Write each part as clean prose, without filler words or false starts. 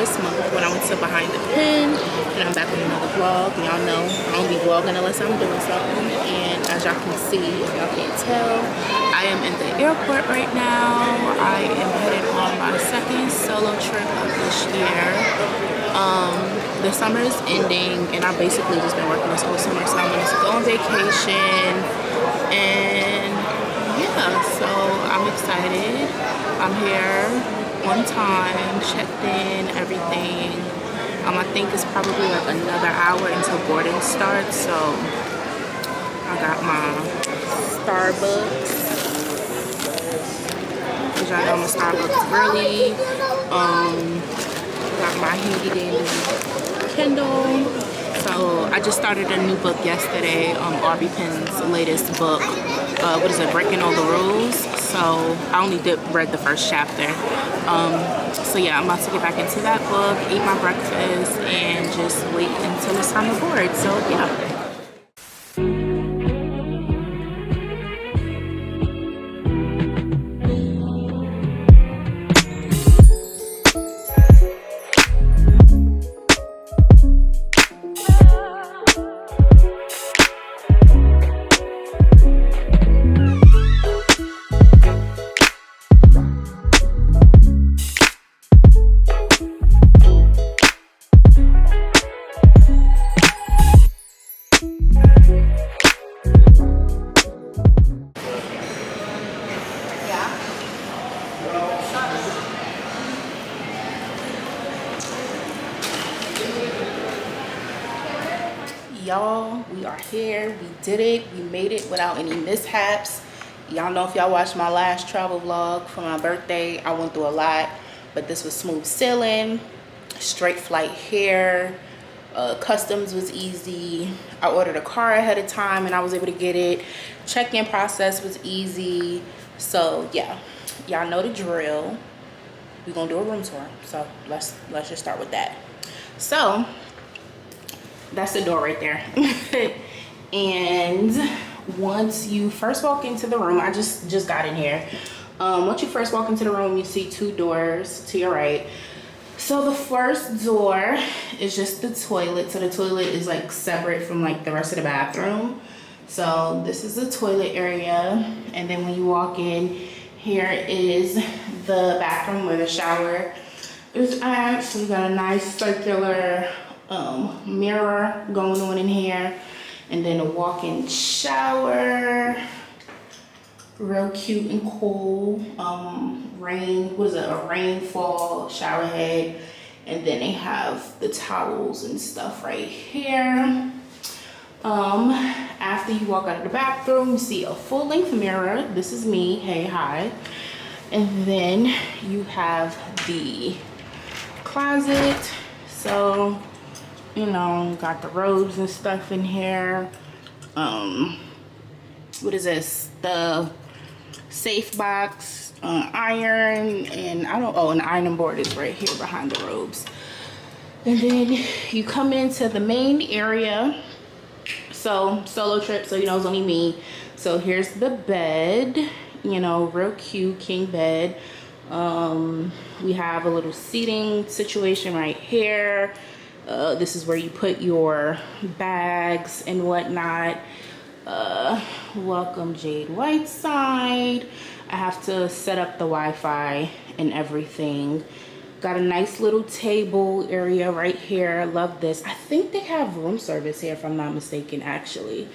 this month when I went to Behind the Pen, and I'm back with another vlog. Y'all know I don't be vlogging unless I'm doing something, and as y'all can see, if y'all can't tell, I am in the airport right now. I am headed on my second solo trip of this year. The summer is ending, and I've basically just been working this whole summer, so I'm going to go on vacation, and yeah, so I'm excited. I'm here on time, checked in, everything. I think it's probably like another hour until boarding starts, so I got my Starbucks, which I know I'm a Starbucks girly. Got my handy dandy Kindle. So I just started a new book yesterday, Aubrey Penn's latest book. What is it, Breaking All the Rules? So I only read the first chapter. So yeah, I'm about to get back into that book, eat my breakfast, and just wait until it's time to board. So yeah. Y'all, we are here. We did it. We made it without any mishaps. Y'all know, if y'all watched my last travel vlog for my birthday, I went through a lot, but this was smooth sailing. Straight flight here. Customs was easy. I ordered a car ahead of time and I was able to get it. Check-in process was easy. So yeah, y'all know the drill. We're gonna do a room tour, so let's just start with that. So that's the door right there. And once you first walk into the room, I just got in here. Once you first walk into the room, you see two doors to your right. So the first door is just the toilet. So the toilet is like separate from like the rest of the bathroom. So this is the toilet area. And then when you walk in, here is the bathroom where the shower is at. So you got a nice circular mirror going on in here, and then a walk-in shower, real cute and cool. A rainfall shower head, and then they have the towels and stuff right here. After you walk out of the bathroom, you see a full-length mirror. This is me. Hey, hi. And then you have the closet. So you know, got the robes and stuff in here. What is this? The safe box, iron, and an ironing board is right here behind the robes. And then you come into the main area. So solo trip, so you know it's only me. So here's the bed, you know, real cute king bed. We have a little seating situation right here. This is where you put your bags and whatnot. Welcome Jade Whiteside. I have to set up the Wi-Fi and everything. Got a nice little table area right here. Love this. I think they have room service here if I'm not mistaken, actually.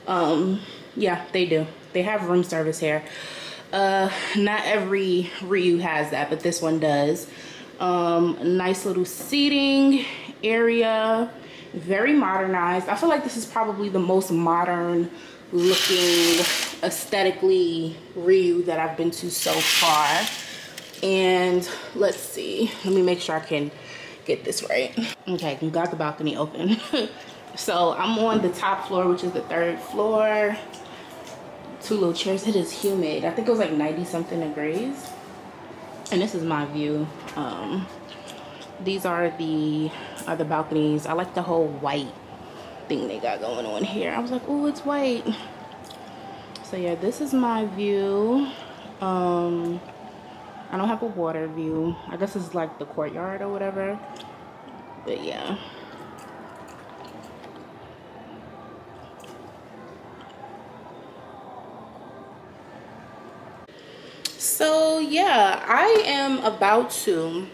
Yeah, they do. They have room service here. Not every Ryu has that, but this one does. Nice little seating area, very modernized. I feel like this is probably the most modern looking, aesthetically Ryu that I've been to so far. And let's see, let me make sure I can get this right. Okay, we got the balcony open. So I'm on the top floor, which is the third floor. Two little chairs. It is humid. I think it was like 90 something degrees. And this is my view. These are the other balconies. I like the whole white thing they got going on here. I was like, oh, it's white. So yeah, this is my view. I don't have a water view. I guess it's like the courtyard or whatever. But yeah. So yeah, I am about to,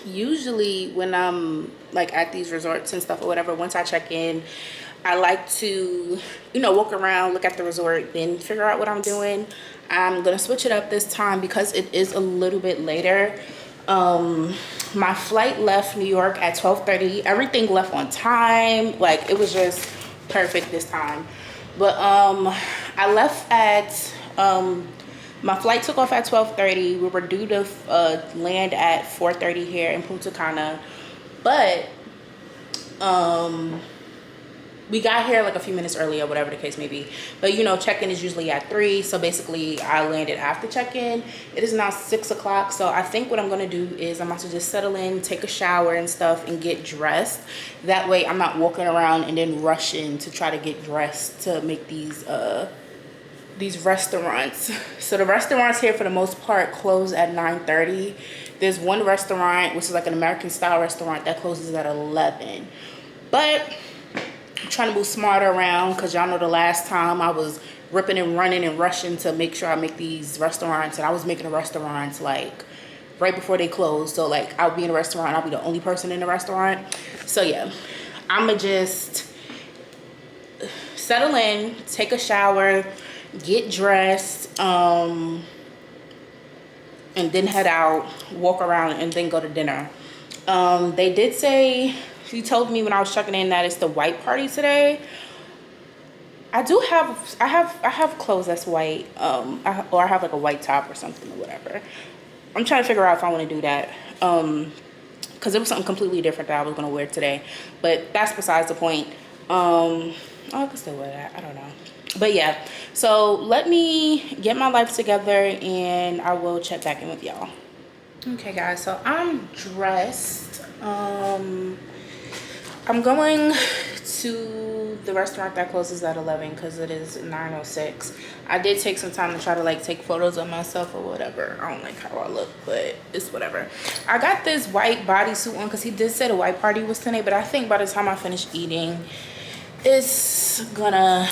usually when I'm like at these resorts and stuff or whatever, once I check in, I like to, you know, walk around, look at the resort, then figure out what I'm doing. I'm gonna switch it up this time because it is a little bit later. My flight left New York at 12:30. Everything left on time. Like, it was just perfect this time. But I left at my flight took off at 12:30. We were due to land at 4:30 here in Punta Cana, but we got here like a few minutes early or whatever the case may be. But you know, check-in is usually at 3, so basically I landed after check-in. It is now 6 o'clock, so I think what I'm gonna do is I'm about to just settle in, take a shower and stuff, and get dressed. That way I'm not walking around and then rushing to try to get dressed to make these restaurants. So the restaurants here for the most part close at 9:30. There's one restaurant which is like an American style restaurant that closes at 11. But I'm trying to move smarter around because y'all know the last time I was ripping and running and rushing to make sure I make these restaurants, and I was making the restaurants like right before they closed. So like I'll be in a restaurant, I'll be the only person in the restaurant. So yeah, I'ma just settle in, take a shower, get dressed, and then head out, walk around, and then go to dinner. They did say, she told me when I was checking in that it's the white party today. I have clothes that's white, or I have like a white top or something or whatever. I'm trying to figure out if I want to do that, because it was something completely different that I was gonna wear today, but that's besides the point. I can still wear that, I don't know. But yeah, so let me get my life together and I will check back in with y'all. Okay guys, so I'm dressed. I'm going to the restaurant that closes at 11 because it is 9:06. I did take some time to try to like take photos of myself or whatever. I don't like how I look, but it's whatever. I got this white bodysuit on because he did say the white party was today, but I think by the time I finish eating, it's gonna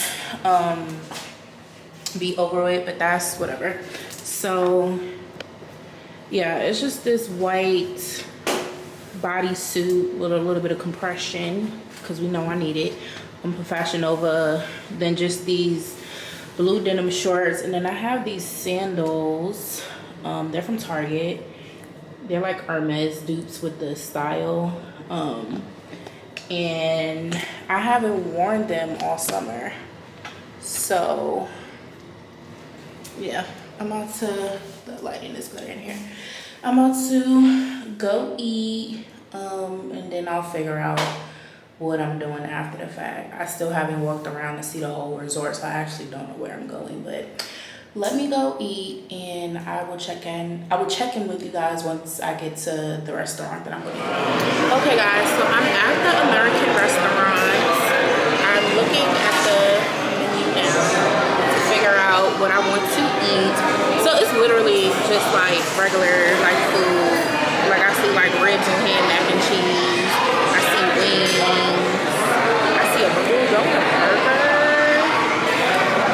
be over with, but that's whatever. So yeah, it's just this white bodysuit with a little bit of compression because we know I need it. I'm from Fashion Nova. Then just these blue denim shorts, and then I have these sandals. They're from Target. They're like Hermes dupes with the style. And I haven't worn them all summer, so yeah, I'm about to, the lighting is good in here. I'm about to go eat, and then I'll figure out what I'm doing after the fact. I still haven't walked around to see the whole resort, so I actually don't know where I'm going, but let me go eat and I will check in with you guys once I get to the restaurant that I'm going to. Okay guys, so I'm at the American restaurant. I'm looking at the menu now to figure out what I want to eat. So it's literally just like regular like food. Like I see like ribs and ham, mac and cheese. I see wings. I see a bulldog burger.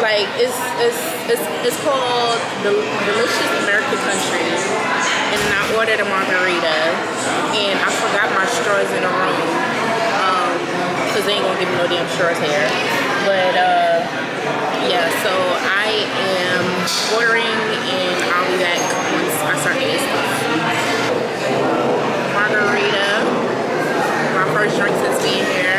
Like it's called the Delicious American Country, and then I ordered a margarita, and I forgot my straws in the room, cause they ain't gonna give me no damn straws here. But yeah, so I am ordering, and I'll be back once I start eating stuff. Margarita, my first drink since being here.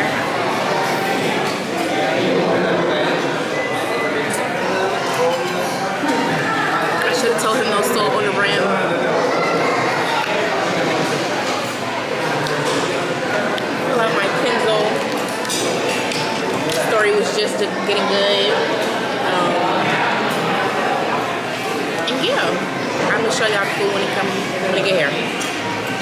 Should have told him no salt on the rim. I love my Kindle. Story was just getting good. And yeah, I'm gonna show y'all the food when I get here.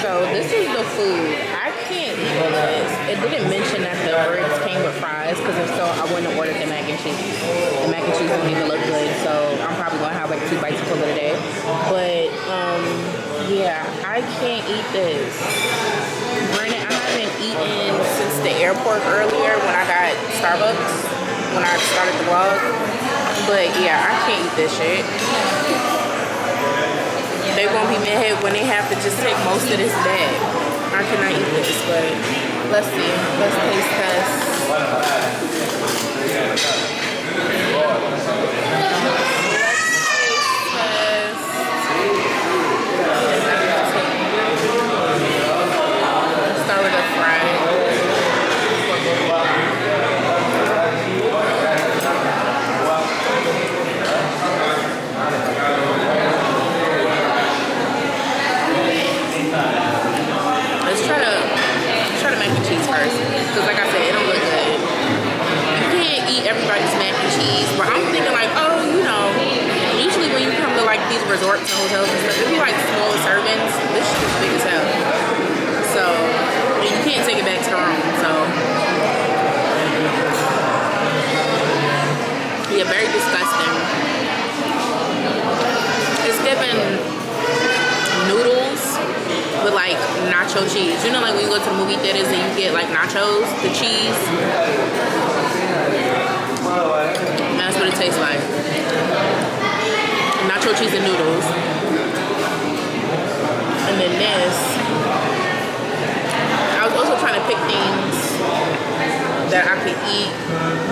So this is the food. I can't eat all of this. it didn't mention that the ribs came with fries, because if so, I wouldn't have ordered the mac and cheese. The mac and cheese don't even look good, so I'm probably gonna have like 2 bites of it today. But yeah, I can't eat this. Granted, I haven't eaten since the airport earlier when I got Starbucks, when I started the vlog. But yeah, I can't eat this shit. They're gonna be mad when they have to just take most of this bag. I cannot eat this, but let's see. Let's taste test. Start with a fry. Let's try the mac and cheese first, because like I said, it don't look good. You can't eat everybody's mac and cheese, but I'm thinking like, oh, you know, usually when you come to like these resorts and hotels and stuff, it'd be like smaller servings. This shit is big as hell. So, and you can't take it back to the room, so. Yeah, very disgusting. It's given noodles with like nacho cheese. You know, like when you go to the movie theaters and you get like nachos, the cheese. That's what it tastes like. Nacho cheese and noodles. And then this. I was also trying to pick things that I could eat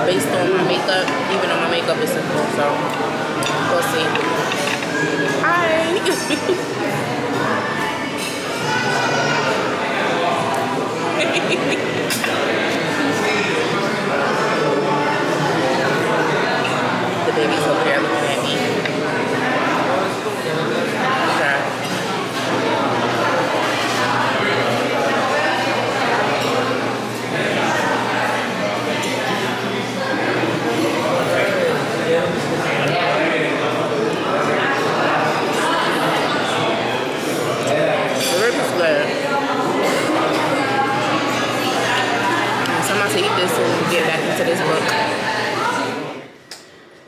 based on my makeup, even though my makeup is simple, so we'll see. Hi! The baby's over there looking at me. Okay. The rib is good. So I'm about to eat this and get back into this book.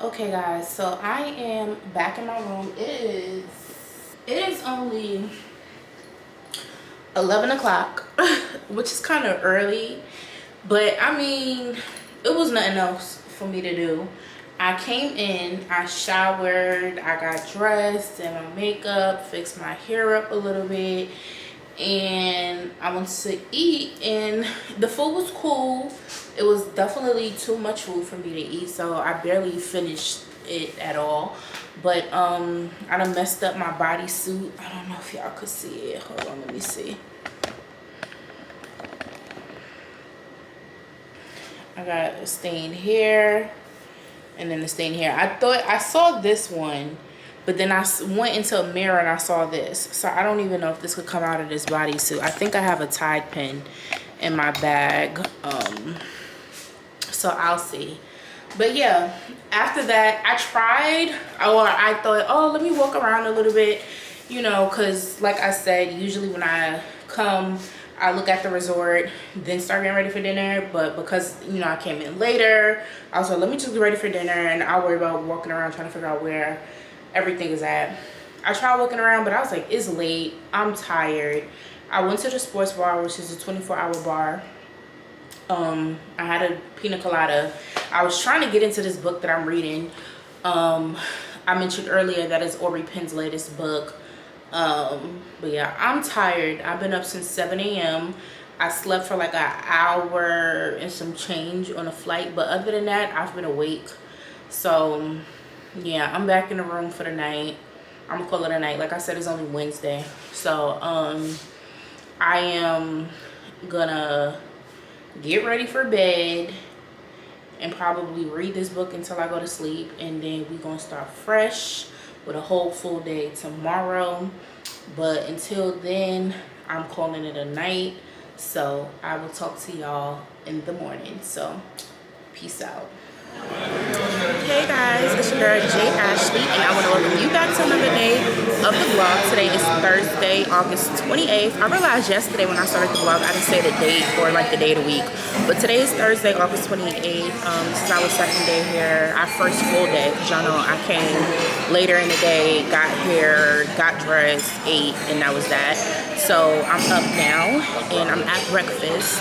Okay guys, so I am back in my room. It is only 11 o'clock, which is kind of early, but I mean, it was nothing else for me to do. I came in, I showered, I got dressed and my makeup, fixed my hair up a little bit, and I went to eat, and the food was cool. It was definitely too much food for me to eat, so I barely finished it at all. But I done messed up my bodysuit. I don't know if y'all could see it. Hold on, let me see. I got a stain here and then the stain here. I thought I saw this one, but then I went into a mirror and I saw this. So I don't even know if this could come out of this bodysuit. I think I have a Tide pen in my bag. So I'll see. But yeah, after that, I thought, oh, let me walk around a little bit, you know, because like I said, usually when I come, I look at the resort, then start getting ready for dinner. But because, you know, I came in later, I was like, let me just get ready for dinner, and I'll worry about walking around trying to figure out where everything is at. I tried walking around, but I was like, it's late, I'm tired. I went to the sports bar, which is a 24-hour bar. I had a pina colada. I was trying to get into this book that I'm reading. I mentioned earlier that is Ori Penn's latest book. But yeah, I'm tired. I've been up since 7 a.m. I slept for like an hour and some change on a flight, but other than that, I've been awake. So yeah, I'm back in the room for the night. I'm gonna call it a night. Like I said, it's only Wednesday. So I am gonna get ready for bed and probably read this book until I go to sleep, and then we're gonna start fresh with a whole full day tomorrow. But until then, I'm calling it a night. So I will talk to y'all in the morning. So peace out. Hey guys, it's your girl Jay Ashley, and I want to welcome you back to another day of the vlog. Today is Thursday, August 28th. I realized yesterday when I started the vlog, I didn't say the date or like the day of the week, but today is Thursday, August 28th. This is our second day here, our first full day, because y'all know I came later in the day, got here, got dressed, ate, and that was that. So I'm up now, and I'm at breakfast.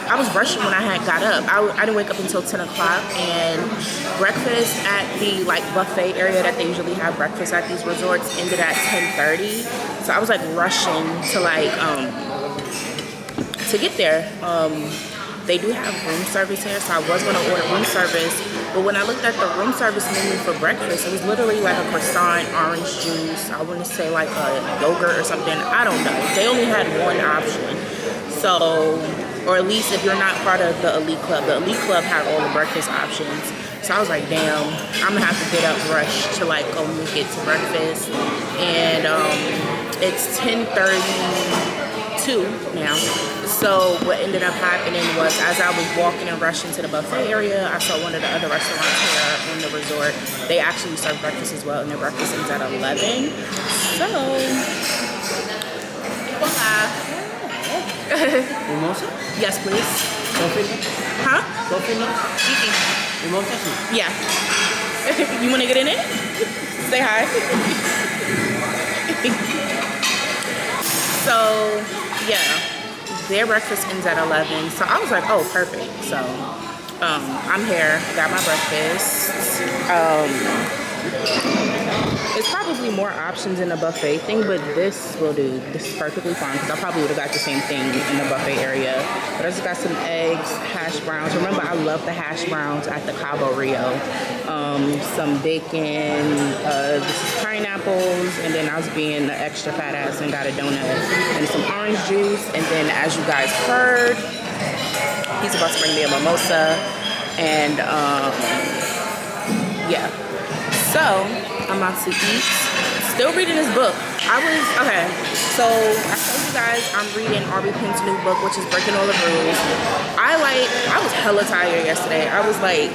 I was rushing when I had got up. I didn't wake up until 10 o'clock, and breakfast at the like buffet area that they usually have breakfast at these resorts ended at 10:30. So I was like rushing to like to get there. They do have room service here, so I was gonna order room service, but when I looked at the room service menu for breakfast, it was literally like a croissant, orange juice, I want to say like a yogurt or something, I don't know. They only had one option. So, or at least if you're not part of the Elite Club had all the breakfast options. So I was like, damn, I'm gonna have to get up rush to like go make it to breakfast. And it's 10:32 now. So what ended up happening was, as I was walking and rushing to the buffet area, I saw one of the other restaurants here in the resort. They actually serve breakfast as well, and their breakfast ends at 11. So, voila. Mimosa? Yes, please. Coffee? Huh? Coffee? Mimosa? Yeah. You want to get in it? Say hi. So, yeah. Their breakfast ends at 11. So I was like, oh, perfect. So, I'm here. I got my breakfast. It's probably more options in the buffet thing, but this will do. This is perfectly fine, because I probably would have got the same thing in the buffet area. But I just got some eggs, hash browns. Remember, I love the hash browns at the Cabo Rio. Some bacon, this is pineapples, and then I was being the extra fat ass and got a donut and some orange juice. And then, as you guys heard, he's about to bring me a mimosa. And yeah. So, I'm about to eat. Still reading this book. Okay, so I told you guys I'm reading R.B. Penn's new book, which is Breaking All the Rules. I was hella tired yesterday. I was like,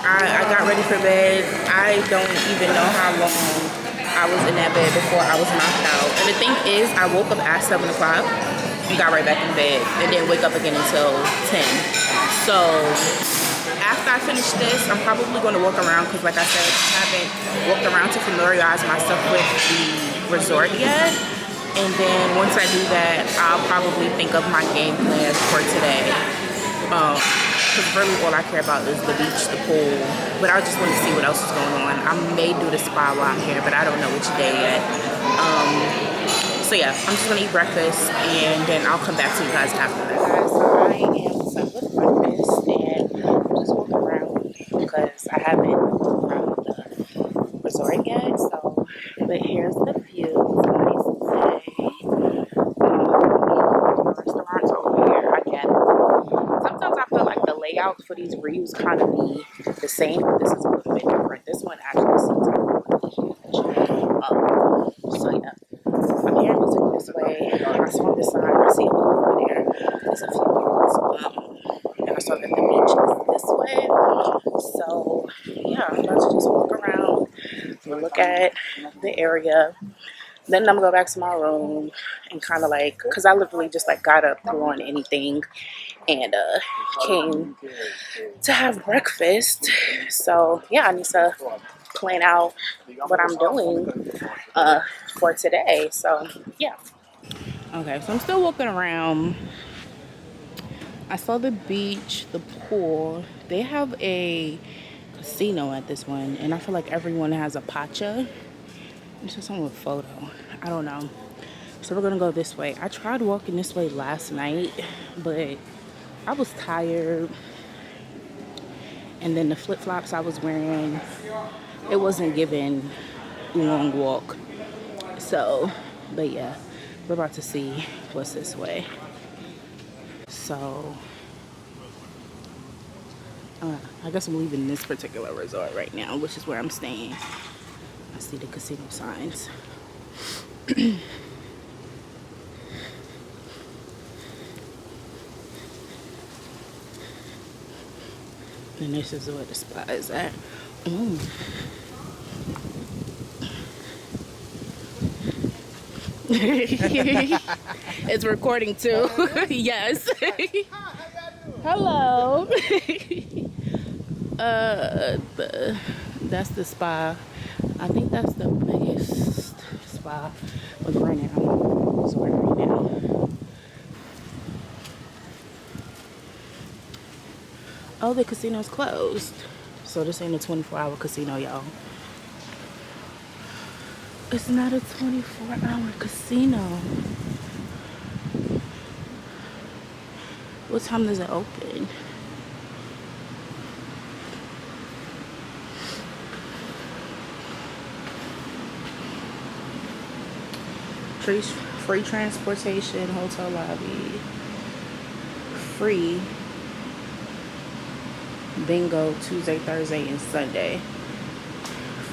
I got ready for bed. I don't even know how long I was in that bed before I was knocked out. And the thing is, I woke up at 7 o'clock and got right back in bed and didn't wake up again until 10. So, after I finish this, I'm probably going to walk around, because like I said, I haven't walked around to familiarize myself with the resort yet. And then once I do that, I'll probably think of my game plan for today. Because really all I care about is the beach, the pool. But I just want to see what else is going on. I may do the spa while I'm here, but I don't know which day yet. So yeah, I'm just going to eat breakfast, and then I'll come back to you guys after that. Guys, so I am done with breakfast, and I'm just walking around because I haven't walked around the resort yet. So, but here's the view. It's a nice day. The restaurants over here, I gather. Sometimes I feel like the layouts for these reels kind of be the same, but this is a little bit different. This one actually seems like really huge. So yeah. I'm here visiting this way. I saw this sign. I see a little over there. There's a few roads. And I saw that the beach is this way. So, yeah, I'm about to just walk around and look at the area. Then I'm going to go back to my room and kind of like, because I literally just like got up, threw on anything, and came to have breakfast. So, yeah, I need to plan out what I'm doing for today. So yeah. Okay, so I'm still walking around. I saw the beach, the pool. They have a casino at this one, and I feel like everyone has a pacha. It's just on a photo. I don't know. So we're gonna go this way. I tried walking this way last night, but I was tired. And then the flip-flops I was wearing, it wasn't giving long walk. So, but yeah, we're about to see what's this way. So, I guess I'm leaving this particular resort right now, which is where I'm staying. I see the casino signs. And this is where the spot is at. Mm. It's recording too. Yes. Hello. That's the spa. I think that's the biggest spa. Look right now. Resort right now. Oh, the casino's closed. So this ain't a 24-hour casino, y'all. It's not a 24-hour casino. What time does it open? Free transportation, hotel lobby. Free bingo Tuesday, Thursday, and Sunday.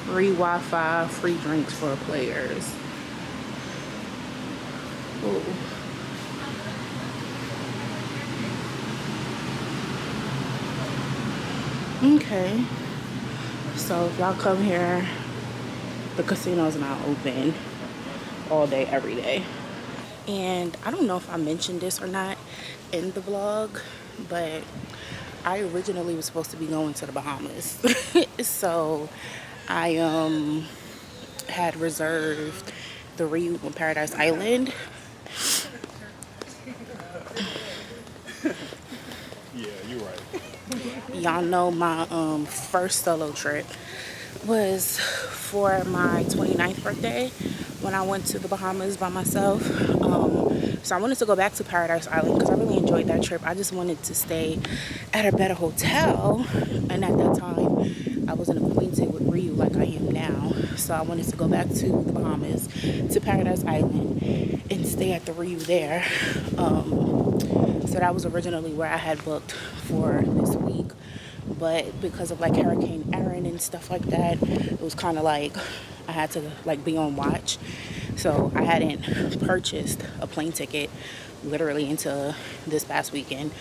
Free Wi-Fi, free drinks for players. Ooh. Okay. So if y'all come here, the casino's not open all day, every day. And I don't know if I mentioned this or not in the vlog, but I originally was supposed to be going to the Bahamas. So I had reserved the Reunion on Paradise Island. Yeah, you're right. Y'all know my first solo trip was for my 29th birthday when I went to the Bahamas by myself. So I wanted to go back to Paradise Island because I really enjoyed that trip. I just wanted to stay at a better hotel, and at that time I wasn't acquainted with Ryu like I am now. So I wanted to go back to the Bahamas, to Paradise Island, and stay at the Ryu there. So that was originally where I had booked for this week, but because of like Hurricane Erin and stuff like that, it was kind of like I had to like be on watch. So I hadn't purchased a plane ticket literally until this past weekend.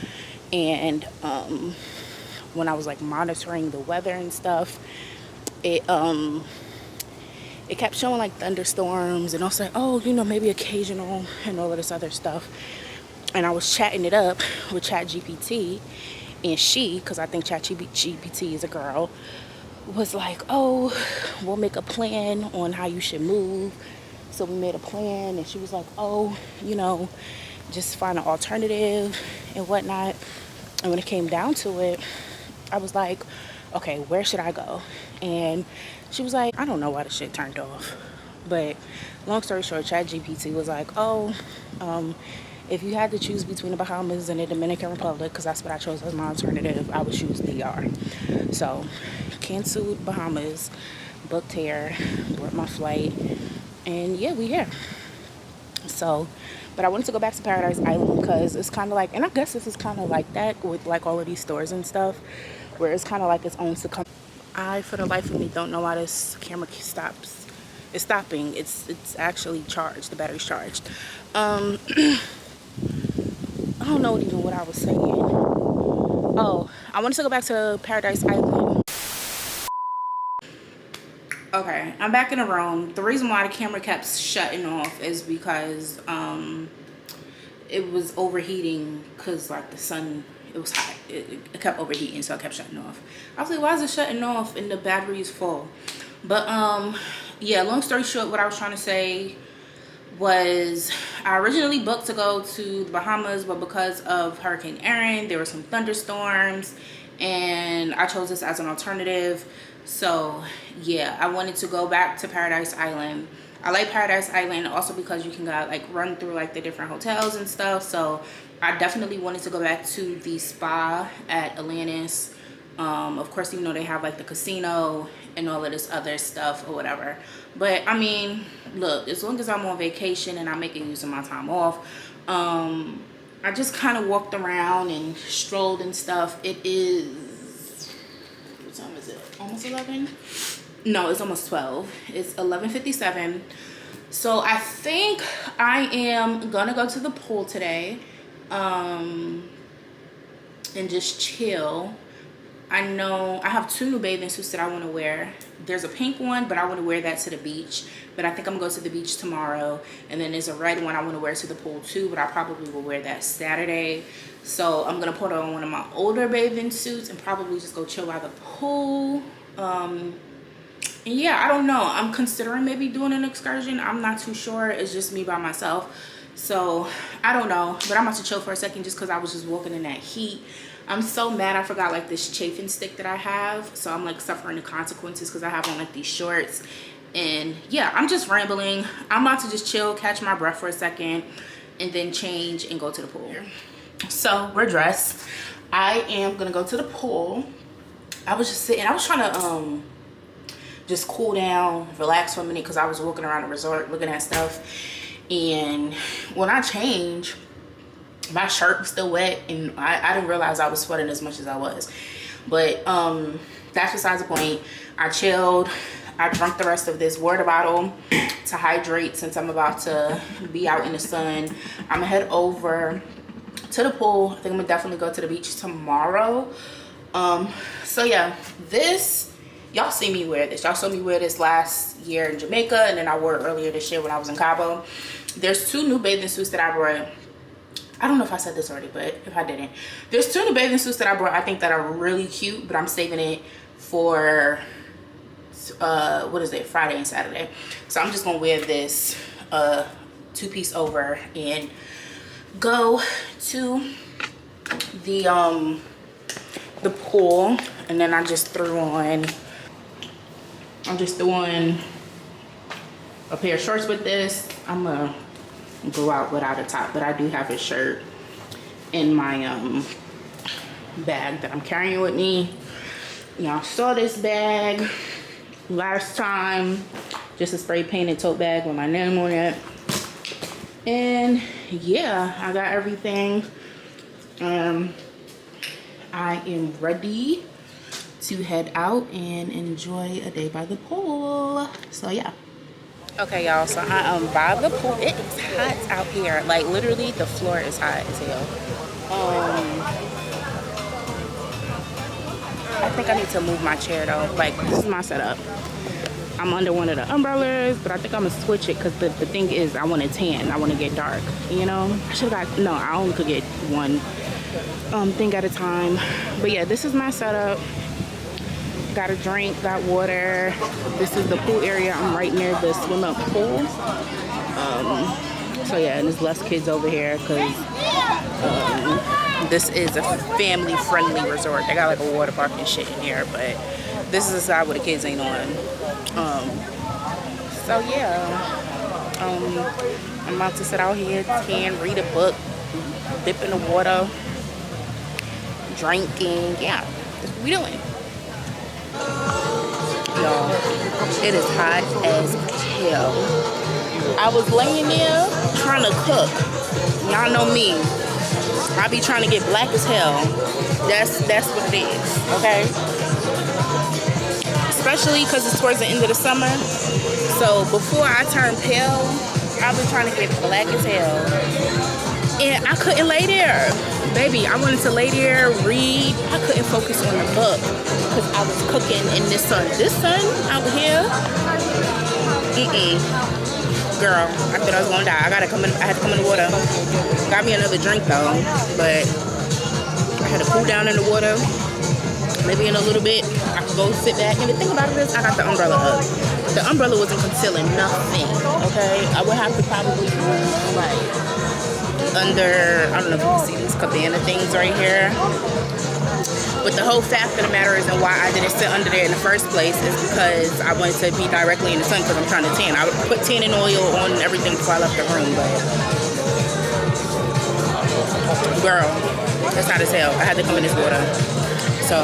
And when I was like monitoring the weather and stuff, it kept showing like thunderstorms and also, oh, you know, maybe occasional and all of this other stuff. And I was chatting it up with ChatGPT, and she, because I think ChatGPT is a girl, was like, oh, we'll make a plan on how you should move. So we made a plan, and she was like, oh, you know, just find an alternative and whatnot. And when it came down to it, I was like, okay, where should I go? And she was like, I don't know why the shit turned off. But long story short, ChatGPT was like, oh, if you had to choose between the Bahamas and the Dominican Republic, because that's what I chose as my alternative, I would choose DR. So canceled Bahamas, booked here, bought my flight, and yeah, we here. So, but I wanted to go back to Paradise Island because it's kind of like, and I guess this is kind of like that with like all of these stores and stuff, where it's kind of like its own circum. I, for the life of me, don't know why this camera stops. It's stopping. It's actually charged. The battery's charged. I don't know even what I was saying. Oh, I wanted to go back to Paradise Island. Okay, I'm back in the room. The reason why the camera kept shutting off is because it was overheating because like the sun, it was hot. It kept overheating, so I kept shutting off. I was like, why is it shutting off and the battery is full? But yeah, long story short, what I was trying to say was I originally booked to go to the Bahamas, but because of Hurricane Erin, there were some thunderstorms, and I chose this as an alternative. So yeah, I wanted to go back to Paradise Island. I like Paradise Island also because you can go like run through like the different hotels and stuff. So I definitely wanted to go back to the spa at Atlantis. Of course, you know, they have like the casino and all of this other stuff or whatever. But I mean, look, as long as I'm on vacation and I'm making use of my time off, I just kind of walked around and strolled and stuff. It is, what time is it? Almost 11? No, it's almost 12. It's 11:57. So I think I am gonna go to the pool today and just chill. I know I have 2 new bathing suits that I want to wear. There's a pink one, but I want to wear that to the beach. But I think I'm going to go to the beach tomorrow. And then there's a red one I want to wear to the pool too, but I probably will wear that Saturday. So I'm going to put on one of my older bathing suits and probably just go chill by the pool. And yeah, I don't know. I'm considering maybe doing an excursion. I'm not too sure. It's just me by myself. So I don't know. But I'm about to chill for a second just because I was just walking in that heat. I'm so mad I forgot like this chafing stick that I have. So I'm like suffering the consequences because I have on like these shorts. And yeah, I'm just rambling. I'm about to just chill, catch my breath for a second, and then change and go to the pool. So we're dressed. I am gonna go to the pool. I was just sitting, I was trying to just cool down, relax for a minute because I was walking around the resort looking at stuff. And when I changed, my shirt was still wet and I didn't realize I was sweating as much as I was. But that's besides the point. I chilled. I drank the rest of this water bottle to hydrate since I'm about to be out in the sun. I'm gonna head over to the pool. I think I'm gonna definitely go to the beach tomorrow. So yeah, this, y'all see me wear this. Y'all saw me wear this last year in Jamaica, and then I wore it earlier this year when I was in Cabo. There's 2 new bathing suits that I brought. I don't know if I said this already, but if I didn't, there's 2 new bathing suits that I brought I think that are really cute, but I'm saving it for what is it, Friday and Saturday. So I'm just gonna wear this 2-piece over and go to the pool. And then I just threw on a pair of shorts with this. I'm gonna go out without a top, but I do have a shirt in my bag that I'm carrying with me. Y'all saw this bag last time, just a spray painted tote bag with my name on it. And yeah, I got everything. I am ready to head out and enjoy a day by the pool. So yeah. Okay, y'all, so I am by the pool. It is hot out here. Like, literally, the floor is hot as hell. I think I need to move my chair, though. Like, this is my setup. I'm under one of the umbrellas, but I think I'm going to switch it because the thing is I want to tan. I want to get dark, you know? I should have got, no, I only could get one thing at a time. But, yeah, this is my setup. Got a drink, got water. This is the pool area. I'm right near the swim up pool. So yeah, and there's less kids over here because this is a family friendly resort. They got like a water park and shit in here, but this is the side where the kids ain't on. So yeah, I'm about to sit out here, tan, read a book, dip in the water, drinking. Yeah, that's what we doing. Y'all, it is hot as hell. I was laying there trying to cook. Y'all know me. I be trying to get black as hell. That's what it is, okay? Especially because it's towards the end of the summer. So before I turn pale, I've been trying to get black as hell. And I couldn't lay there. Baby, I wanted to lay there, read. I couldn't focus on the book because I was cooking in this sun. This sun out here, girl, I thought I was gonna die. I had to come in the water. Got me another drink though, but I had to cool down in the water. Maybe in a little bit, I could go sit back. And the thing about it is, I got the umbrella up. The umbrella wasn't concealing nothing, okay? I would have to probably move like under, I don't know if you can see these cabana things right here. But the whole fact of the matter is, and why I didn't sit under there in the first place, is because I wanted to be directly in the sun because I'm trying to tan. I would put tanning oil on everything before I left the room, but girl, it's hot as hell. I had to come in this water. So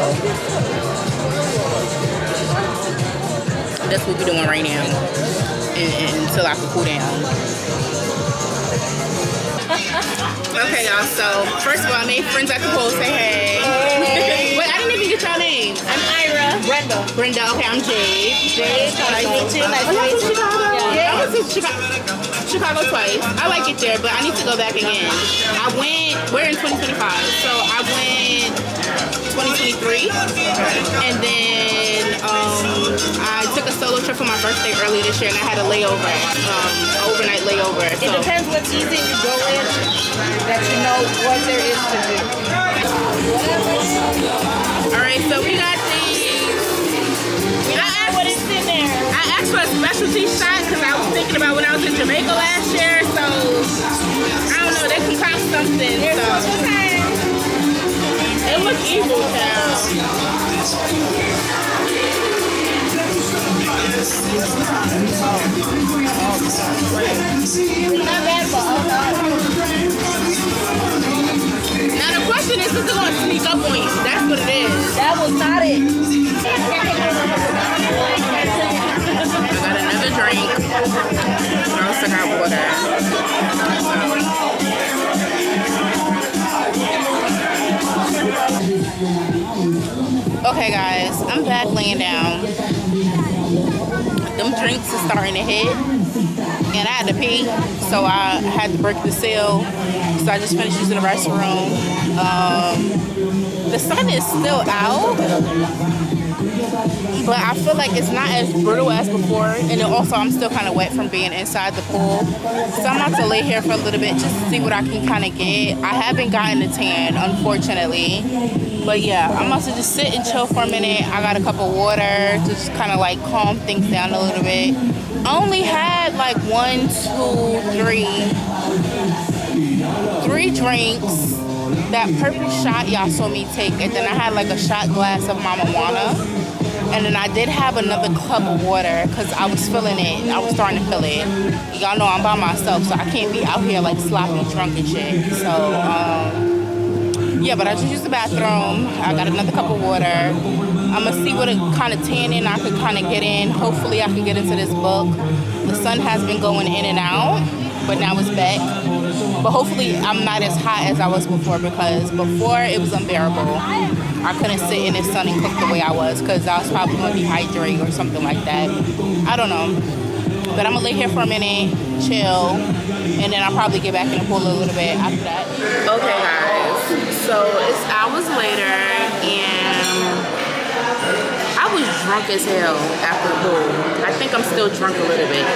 that's what we're doing right now until I can cool down. Okay, y'all, so first of all, I made friends at the pool. Say hey. Wait, I didn't even get your name. I'm Ira. Brenda, okay, I'm Jade. Nice to meet you. Nice to meet you. Yeah. I went to Chicago twice. I like it there, but I need to go back again. We're in 2025, so I went 2023 3. And then I took a solo trip for my birthday early this year, and I had a layover, overnight layover. It depends what season you go in, that you know what there is to do. All right, so we got these. What is in there? I asked for a specialty shot because I was thinking about when I was in Jamaica last year. So I don't know, they concoct something. There's So. It looks evil, child. Not bad, but Now the question is it going to sneak up on you? That's what it is. that was not it. I got another drink. I also got water. Okay guys, I'm back laying down. Them drinks are starting to hit. And I had to pee, so I had to break the seal. So I just finished using the restroom. The sun is still out, but I feel like it's not as brutal as before. And then also I'm still kind of wet from being inside the pool. So I'm about to lay here for a little bit just to see what I can kind of get. I haven't gotten a tan, unfortunately. But yeah, I'm about to just sit and chill for a minute. I got a cup of water to just kind of like calm things down a little bit. I only had like 3 drinks. That purple shot y'all saw me take, and then I had like a shot glass of marijuana, and then I did have another cup of water because I was feeling it. I was starting to feel it. Y'all know I'm by myself, so I can't be out here like sloppy drunk and shit. So yeah, but I just used the bathroom. I got another cup of water. I'm gonna see what kind of tanning I could kind of get in. Hopefully I can get into this book. The sun has been going in and out, but now it's back. But hopefully I'm not as hot as I was before, because before it was unbearable. I couldn't sit in the sun and cook the way I was because I was probably going to dehydrate or something like that. I don't know. But I'm going to lay here for a minute, chill, and then I'll probably get back in the pool a little bit after that. Okay, guys. So it's hours later, and I was drunk as hell after the pool. I think I'm still drunk a little bit.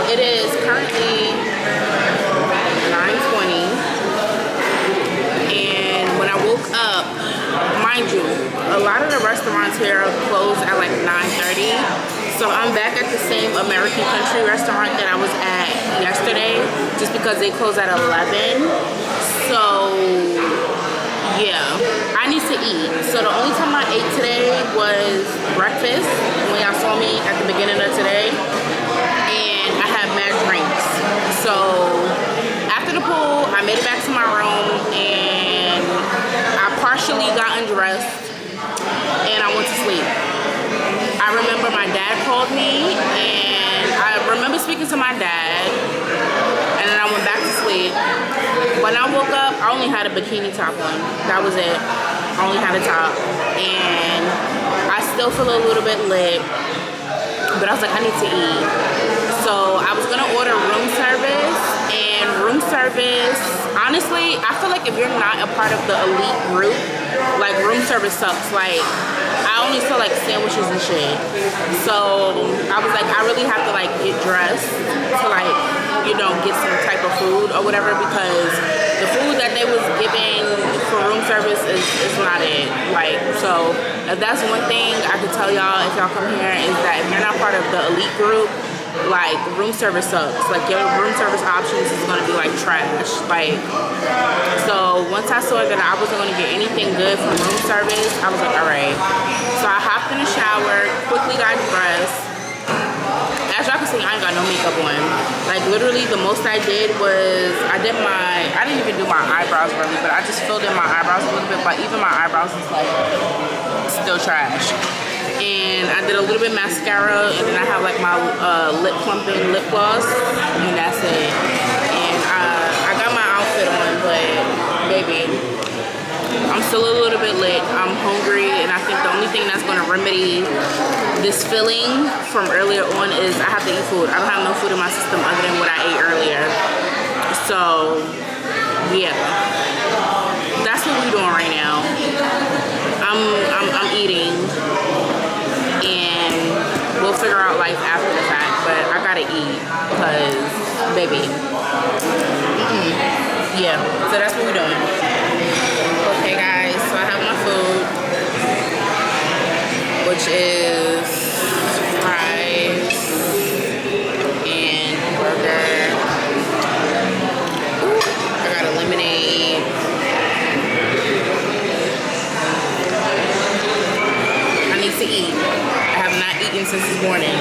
It is currently 9:20, and when I woke up, mind you, a lot of the restaurants here close at like 9:30, so I'm back at the same American Country restaurant that I was at yesterday, just because they close at 11. So yeah, I need to eat. So the only time I ate today was breakfast, when y'all saw me at the beginning of today. And I had mad drinks. So after the pool, I made it back to my room and I partially got undressed and I went to sleep. I remember my dad called me and I remember speaking to my dad, and then I went back to sleep. When I woke up, I only had a bikini top on. That was it. I only had a top. And I still feel a little bit lit, but I was like, I need to eat. So I was gonna order room service, and room service, honestly, I feel like if you're not a part of the elite group, like room service sucks. Like I only sell like sandwiches and shit. So I was like, I really have to like get dressed to like, you know, get some type of food or whatever, because the food that they was giving for room service is not it. Like, so if that's one thing I could tell y'all if y'all come here, is that if you're not part of the elite group, like room service sucks. Like your room service options is gonna be like trash. Like, so once I saw that I wasn't gonna get anything good from room service, I was like, all right. So I hopped in the shower, quickly got dressed. As y'all can see, I ain't got no makeup on. Like literally the most I did was I didn't even do my eyebrows really, but I just filled in my eyebrows a little bit. But even my eyebrows is like still trash. And I did a little bit mascara, and then I have like my lip plumping lip gloss, and that's it. And I got my outfit on, but baby, I'm still a little bit lit. I'm hungry, and I think the only thing that's gonna remedy this feeling from earlier on is I have to eat food. I don't have no food in my system other than what I ate earlier. So yeah, that's what we're we'll figure out life after the fact, but I gotta eat because, baby. Yeah, so that's what we're doing. Okay, guys, so I have my food, which is fries and burger. Ooh, I got a lemonade. I need to eat. I have not eaten since this morning.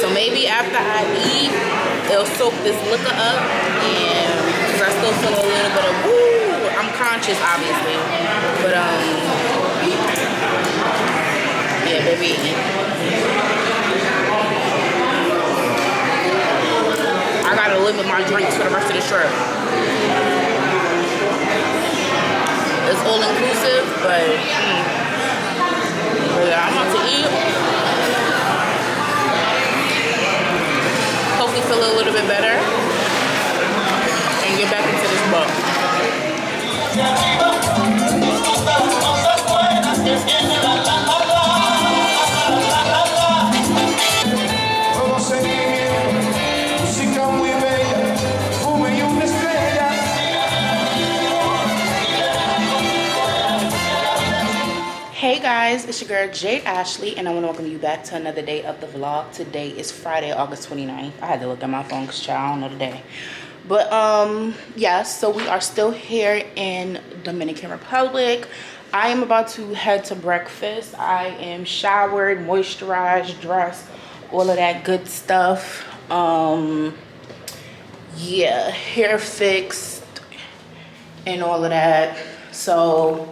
So maybe after I eat, it'll soak this liquor up, and because I still feel a little bit of woo. I'm conscious, obviously, but yeah, baby. I gotta limit my drinks for the rest of the trip. It's all inclusive, but yeah, I'm about to eat. Hopefully feel a little bit better and get back into this book. Hey guys, it's your girl Jade Ashley, and I want to welcome you back to another day of the vlog. Today is Friday, August 29th. I had to look at my phone because I don't know the day. But yeah, so we are still here in Dominican Republic. I am about to head to breakfast. I am showered, moisturized, dressed, all of that good stuff. Yeah, hair fixed and all of that. So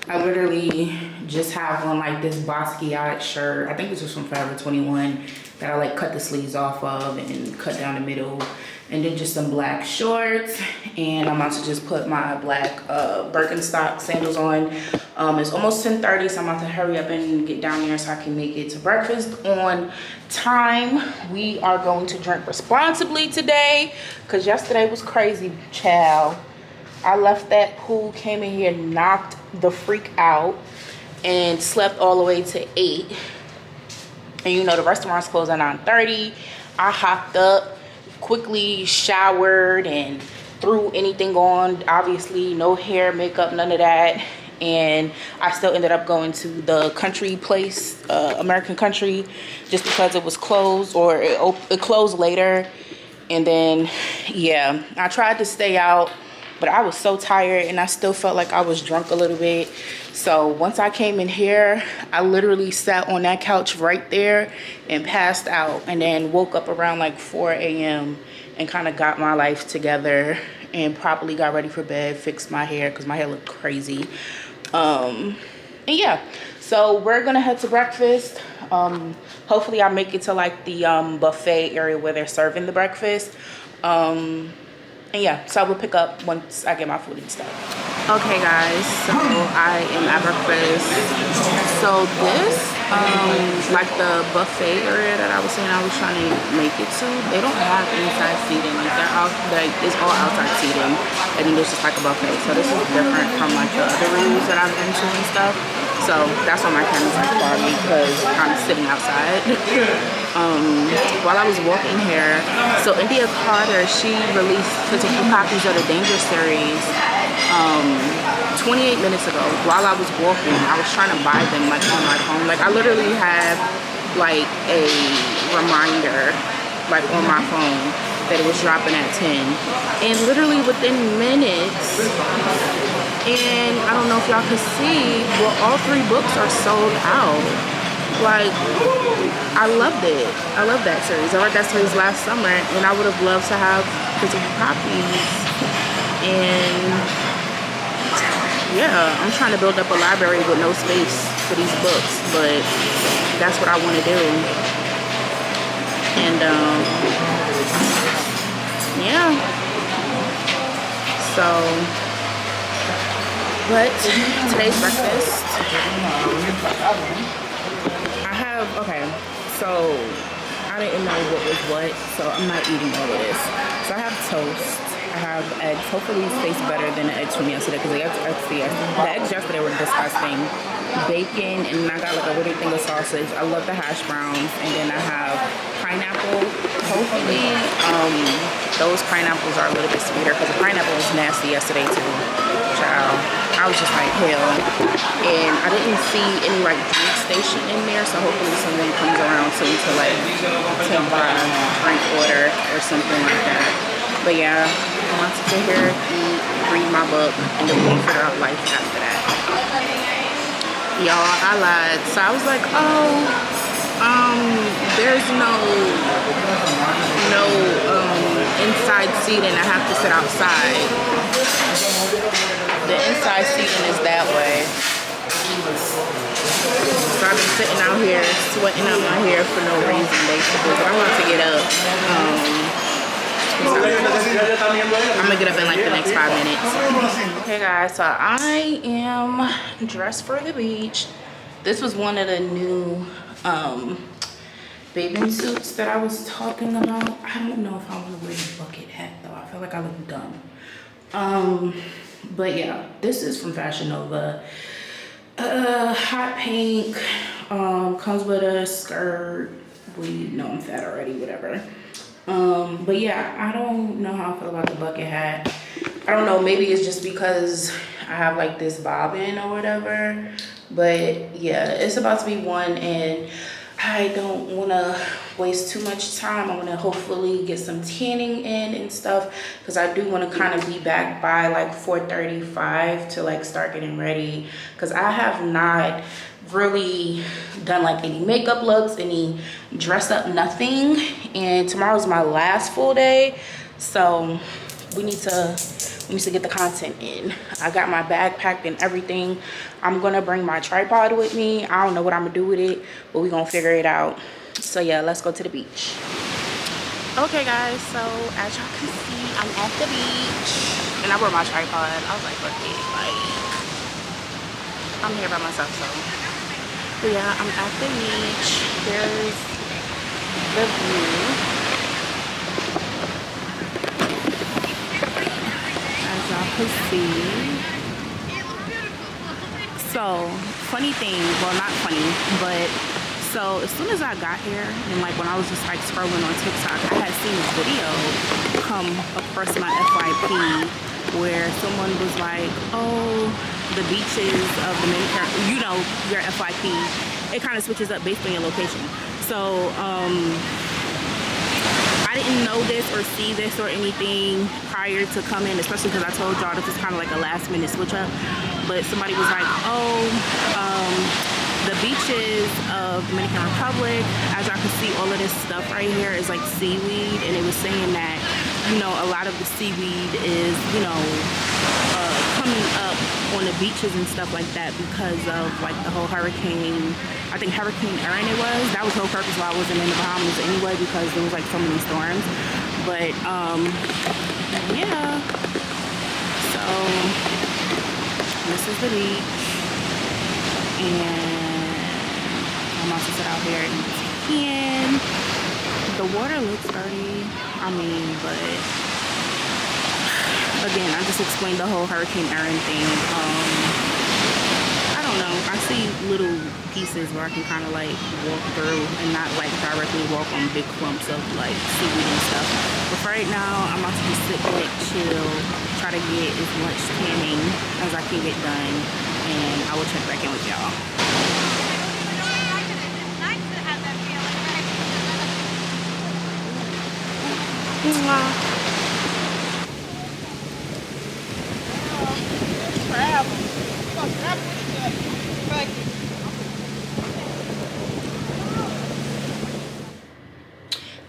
I literally just have on like this Basquiat shirt. I think this was from Forever 21 that I like cut the sleeves off of and cut down the middle. And then just some black shorts. And I'm about to just put my black Birkenstock sandals on. It's almost 10:30, so I'm about to hurry up and get down there so I can make it to breakfast on time. We are going to drink responsibly today because yesterday was crazy, child. I left that pool, came in here, knocked the freak out, and slept all the way to 8. And you know the restaurant's closed at 9:30. I hopped up, quickly showered, and threw anything on. Obviously, no hair, makeup, none of that. And I still ended up going to the country place, American Country, just because it was closed, or it closed later. And then, yeah, I tried to stay out, but I was so tired and I still felt like I was drunk a little bit. So once I came in here, I literally sat on that couch right there and passed out, and then woke up around like 4 a.m. and kind of got my life together and properly got ready for bed, fixed my hair because my hair looked crazy. And yeah, so we're gonna head to breakfast. Hopefully I make it to like the buffet area where they're serving the breakfast. And yeah, so I will pick up once I get my food and stuff. Okay guys, so I am at breakfast. So this, like the buffet area that I was saying I was trying to make it to, they don't have inside seating. Like they're out, like it's all outside seating, and then there's just like a buffet. So this is different from like the other rooms that I've been to and stuff. So that's why my camera's like foggy, because I'm sitting outside. While I was walking here, so India Carter, she released physical copies of the Danger series 28 minutes ago. While I was walking, I was trying to buy them like on my phone. Like I literally have like a reminder like on my phone that it was dropping at 10, and literally within minutes, and I don't know if y'all can see, but all 3 books are sold out. Like, I loved it. I love that series. I read that series last summer, and I would have loved to have physical copies. And yeah, I'm trying to build up a library with no space for these books, but that's what I want to do. And yeah, so, but today's breakfast, I have, okay, so I didn't know what was what, so I'm not eating all of this. So I have toast, I to have eggs. Hopefully these taste better than the eggs from yesterday because the eggs yesterday were disgusting. Bacon, and I got like a little thing of sausage. I love the hash browns, and then I have pineapple. Hopefully those pineapples are a little bit sweeter because the pineapple was nasty yesterday too. Child, I was just like hell, and I didn't see any like drink station in there, so hopefully someone comes around soon to like to buy a drink order or something like that. But yeah, I want to sit here, eat, read my book, and then we'll figure out life after that. Y'all, I lied. So I was like, oh, there's no inside seating. I have to sit outside. The inside seating is that way. So I've been sitting out here, sweating out my hair for no reason, basically. But I'm about to get up. I'm gonna get up in like the next 5 minutes. Okay guys, so I am dressed for the beach. This was one of the new bathing suits that I was talking about. I don't know if I want to wear the bucket hat though. I feel like I look dumb. But yeah, this is from Fashion Nova. Hot pink, comes with a skirt. We know I'm fat already, whatever. But yeah, I don't know how I feel about the bucket hat. I don't know, maybe it's just because I have like this bobbin or whatever. But yeah, it's about to be one, and I don't want to waste too much time. I want to hopefully get some tanning in and stuff, because I do want to kind of be back by like 4:35 to like start getting ready, because I have not really done like any makeup looks, any dress up, nothing. And tomorrow's my last full day, so we need to get the content in. I got my bag packed and everything. I'm gonna bring my tripod with me. I don't know what I'm gonna do with it, but we're gonna figure it out. So yeah, let's go to the beach. Okay guys, so as y'all can see, I'm at the beach and I brought my tripod. I was like, fuck it, like I'm here by myself. So but yeah, I'm at the beach. Here's the view. As y'all can see. So, funny thing, well not funny, but so as soon as I got here and like when I was just like scrolling on TikTok, I had seen this video come across my FYP where someone was like, oh, the beaches of the Dominican, you know, your FYP, it kind of switches up based on your location. So I didn't know this or see this or anything prior to coming, especially because I told y'all this is kind of like a last minute switch up. But somebody was like, oh, the beaches of Dominican Republic, as y'all can see, all of this stuff right here is like seaweed, and it was saying that, you know, a lot of the seaweed is, you know, coming up on the beaches and stuff like that because of like the whole hurricane, I think Hurricane Erin it was. That was the whole purpose why I wasn't in the Bahamas anyway, because there was like so many storms. But yeah, so this is the beach, and I'm about to sit out here and tan. The water looks dirty, I mean, but again, I just explained the whole Hurricane Erin thing. I don't know, I see little pieces where I can kind of like walk through and not like directly walk on big clumps of like seaweed and stuff. But for right now, I'm about to just sit back, chill, try to get as much tanning as I can get done, and I will check back in with y'all.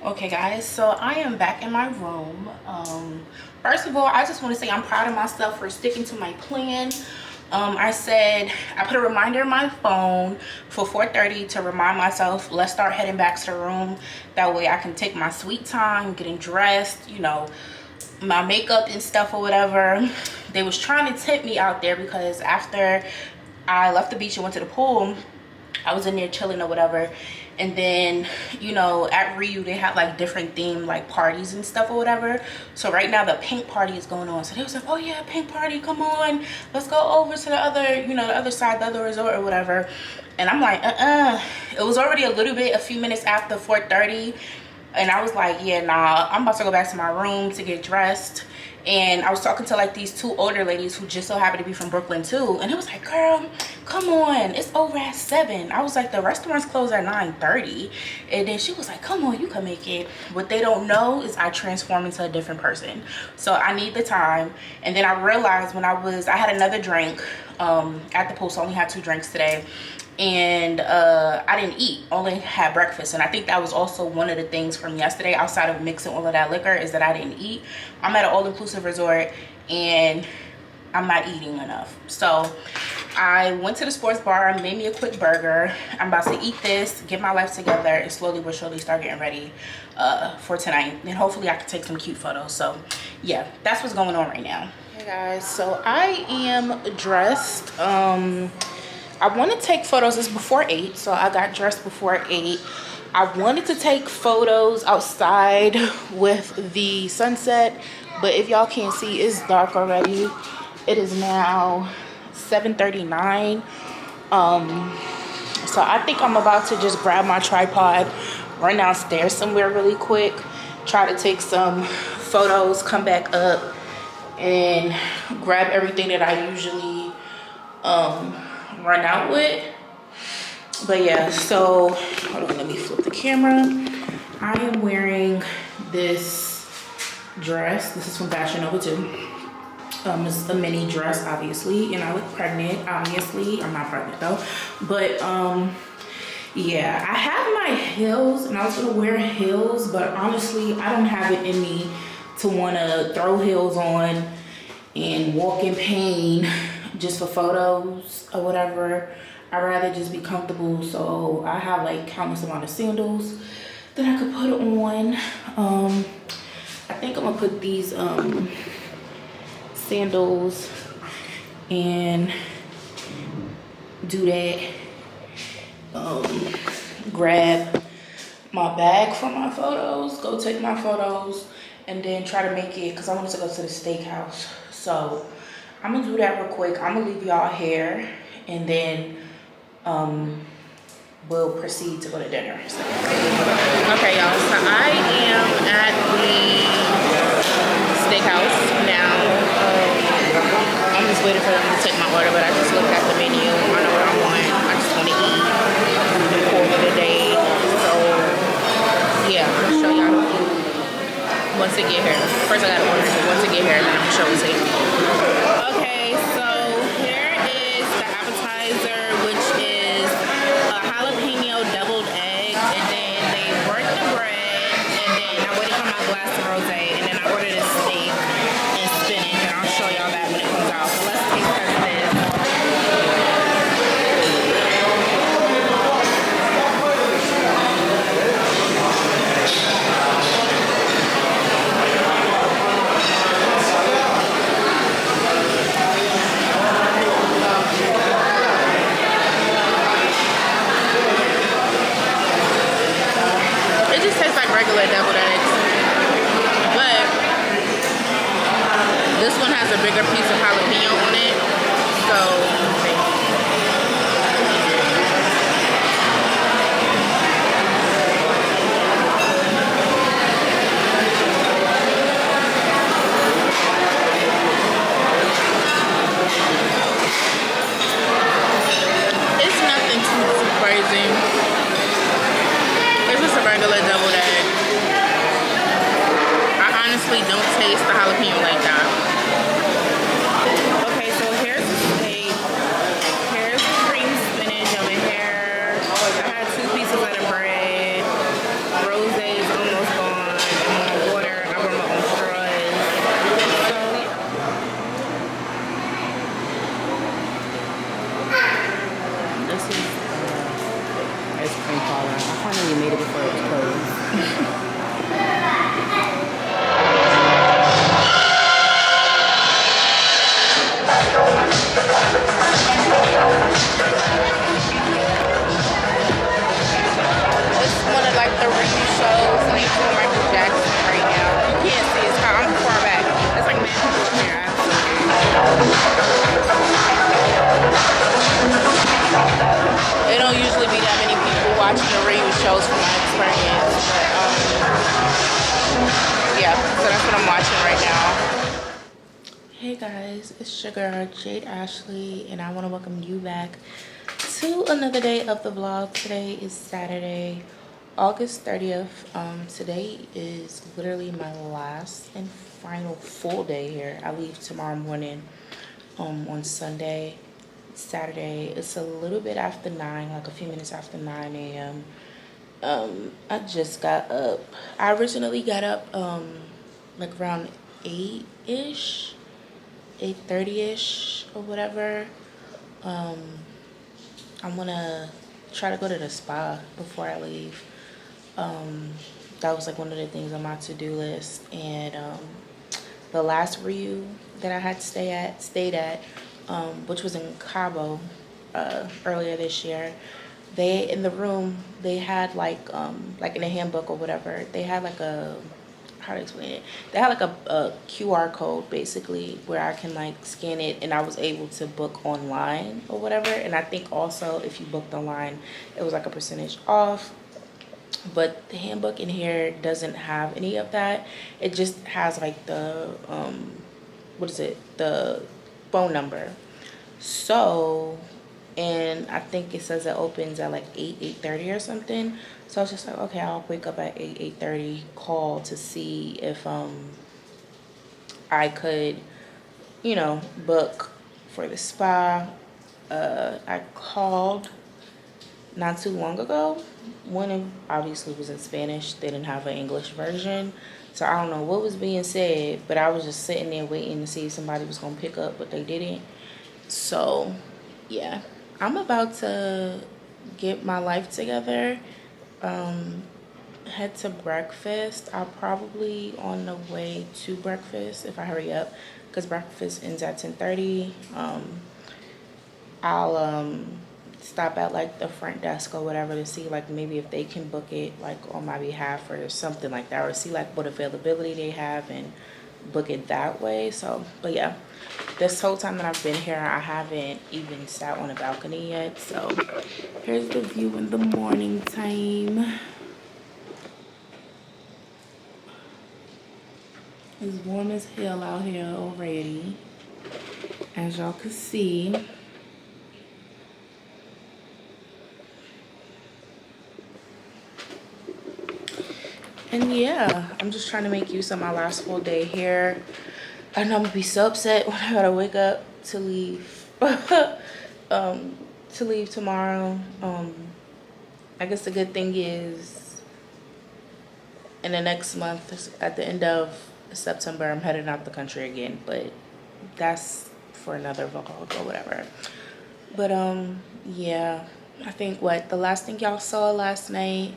Okay guys, so I am back in my room. First of all, I just want to say I'm proud of myself for sticking to my plan. I put a reminder in my phone for 4:30 to remind myself, let's start heading back to the room. That way I can take my sweet time getting dressed, you know, my makeup and stuff or whatever. They was trying to tempt me out there because after I left the beach and went to the pool, I was in there chilling or whatever, And then, you know, at Ryu they had like different themed like parties and stuff or whatever. So right now the pink party is going on. So they was like, oh yeah, pink party, come on, let's go over to the other, you know, the other side, the other resort or whatever. And I'm like, it was already a few minutes after 4:30, and I was like, yeah, nah, I'm about to go back to my room to get dressed. And I was talking to like these two older ladies who just so happened to be from Brooklyn too, and it was like, girl, come on, it's over at 7. I was like, the restaurants close at 9:30. And then she was like, come on, you can make it. What they don't know is I transform into a different person, so I need the time. And then I realized when I had another drink at the pool, so I only had 2 drinks today, and I didn't eat, only had breakfast. And I think that was also one of the things from yesterday, outside of mixing all of that liquor, is that I didn't eat. I'm at an all-inclusive resort and I'm not eating enough. So I went to the sports bar, made me a quick burger. I'm about to eat this, get my life together, and slowly but surely start getting ready for tonight. And hopefully I can take some cute photos. So yeah, that's what's going on right now. Hey guys, so I am dressed. I want to take photos. It's before 8, so I got dressed before 8. I wanted to take photos outside with the sunset, but if y'all can't see, it's dark already. It is now 7:39. So I think I'm about to just grab my tripod, run downstairs somewhere really quick, try to take some photos, come back up, and grab everything that I usually run out with. But yeah, so hold on, let me flip the camera. I am wearing this dress. This is from Fashion Nova too. It's a mini dress, obviously, and I look pregnant, obviously. I'm not pregnant though, but yeah, I have my heels and I was gonna wear heels, but honestly I don't have it in me to want to throw heels on and walk in pain just for photos or whatever. I'd rather just be comfortable. So I have like countless amount of sandals that I could put on. I think I'm gonna put these sandals and do that. Grab my bag for my photos, go take my photos, and then try to make it, because I wanted to go to the steakhouse. So I'm gonna do that real quick. I'm gonna leave y'all here, and then we'll proceed to go to dinner. So. Okay, y'all, so I am at the steakhouse now. I'm just waiting for them to take my order, but I just looked at the menu. I know what I want. I just want to eat and call it a day. So yeah, I'm gonna show y'all the food once I get here. First I gotta order it, once I get here, and then I'm gonna show it to you. Okay, so here is the appetizer, which is a jalapeno deviled egg, and then they work the bread, and then I waited for my glass of rosé, and then I ordered a steak and spinach, and I'll show y'all that when it comes out. So let's taste this. It just tastes like regular deviled eggs, but this one has a bigger piece of jalapeno on it, so let's see. It's nothing too crazy. It's just a regular deviled egg. I honestly don't taste the jalapeno like that. Okay, so here's the steak. Here's the cream spinach over here. I had 2 pieces of the bread. Rosé is almost gone. And my water, I brought my own straws. So this is ice cream parlor. I finally made it before it was closed. watching the review shows from my experience. But, yeah, so that's what I'm watching right now. Hey guys, it's your girl Jade Ashley, and I want to welcome you back to another day of the vlog. Today is Saturday, August 30th. Today is literally my last and final full day here. I leave tomorrow morning on Sunday. Saturday, it's a little bit after 9, like a few minutes after 9 a.m. I just got up. I originally got up like around 8-ish, 8:30-ish or whatever. I'm gonna try to go to the spa before I leave. That was like one of the things on my to-do list. And the last Ryu that I had stayed at, which was in Cabo earlier this year, they in the room they had like in a handbook or whatever, they had like a, how to explain it, they had like a QR code basically where I can like scan it, and I was able to book online or whatever. And I think also if you booked online it was like a percentage off. But the handbook in here doesn't have any of that. It just has like the what is it, the phone number. So, and I think it says it opens at like 8:30 or something. So I was just like, okay, I'll wake up at 8:30, call to see if I could, you know, book for the spa. I called not too long ago. One obviously was in Spanish. They didn't have an English version. So I don't know what was being said, but I was just sitting there waiting to see if somebody was going to pick up, but they didn't. So, yeah. I'm about to get my life together. Head to breakfast. I'll probably on the way to breakfast if I hurry up, because breakfast ends at 10:30. I'll stop at like the front desk or whatever to see like maybe if they can book it like on my behalf or something like that, or see like what availability they have and book it that way. So, but yeah, this whole time that I've been here I haven't even sat on a balcony yet. So here's the view in the morning time. It's warm as hell out here already, as y'all can see. And yeah, I'm just trying to make use of my last full day here. I know I'm gonna be so upset when I gotta wake up to leave to leave tomorrow. I guess the good thing is in the next month, at the end of September, I'm heading out the country again, but that's for another vlog or whatever. But yeah, I think the last thing y'all saw last night,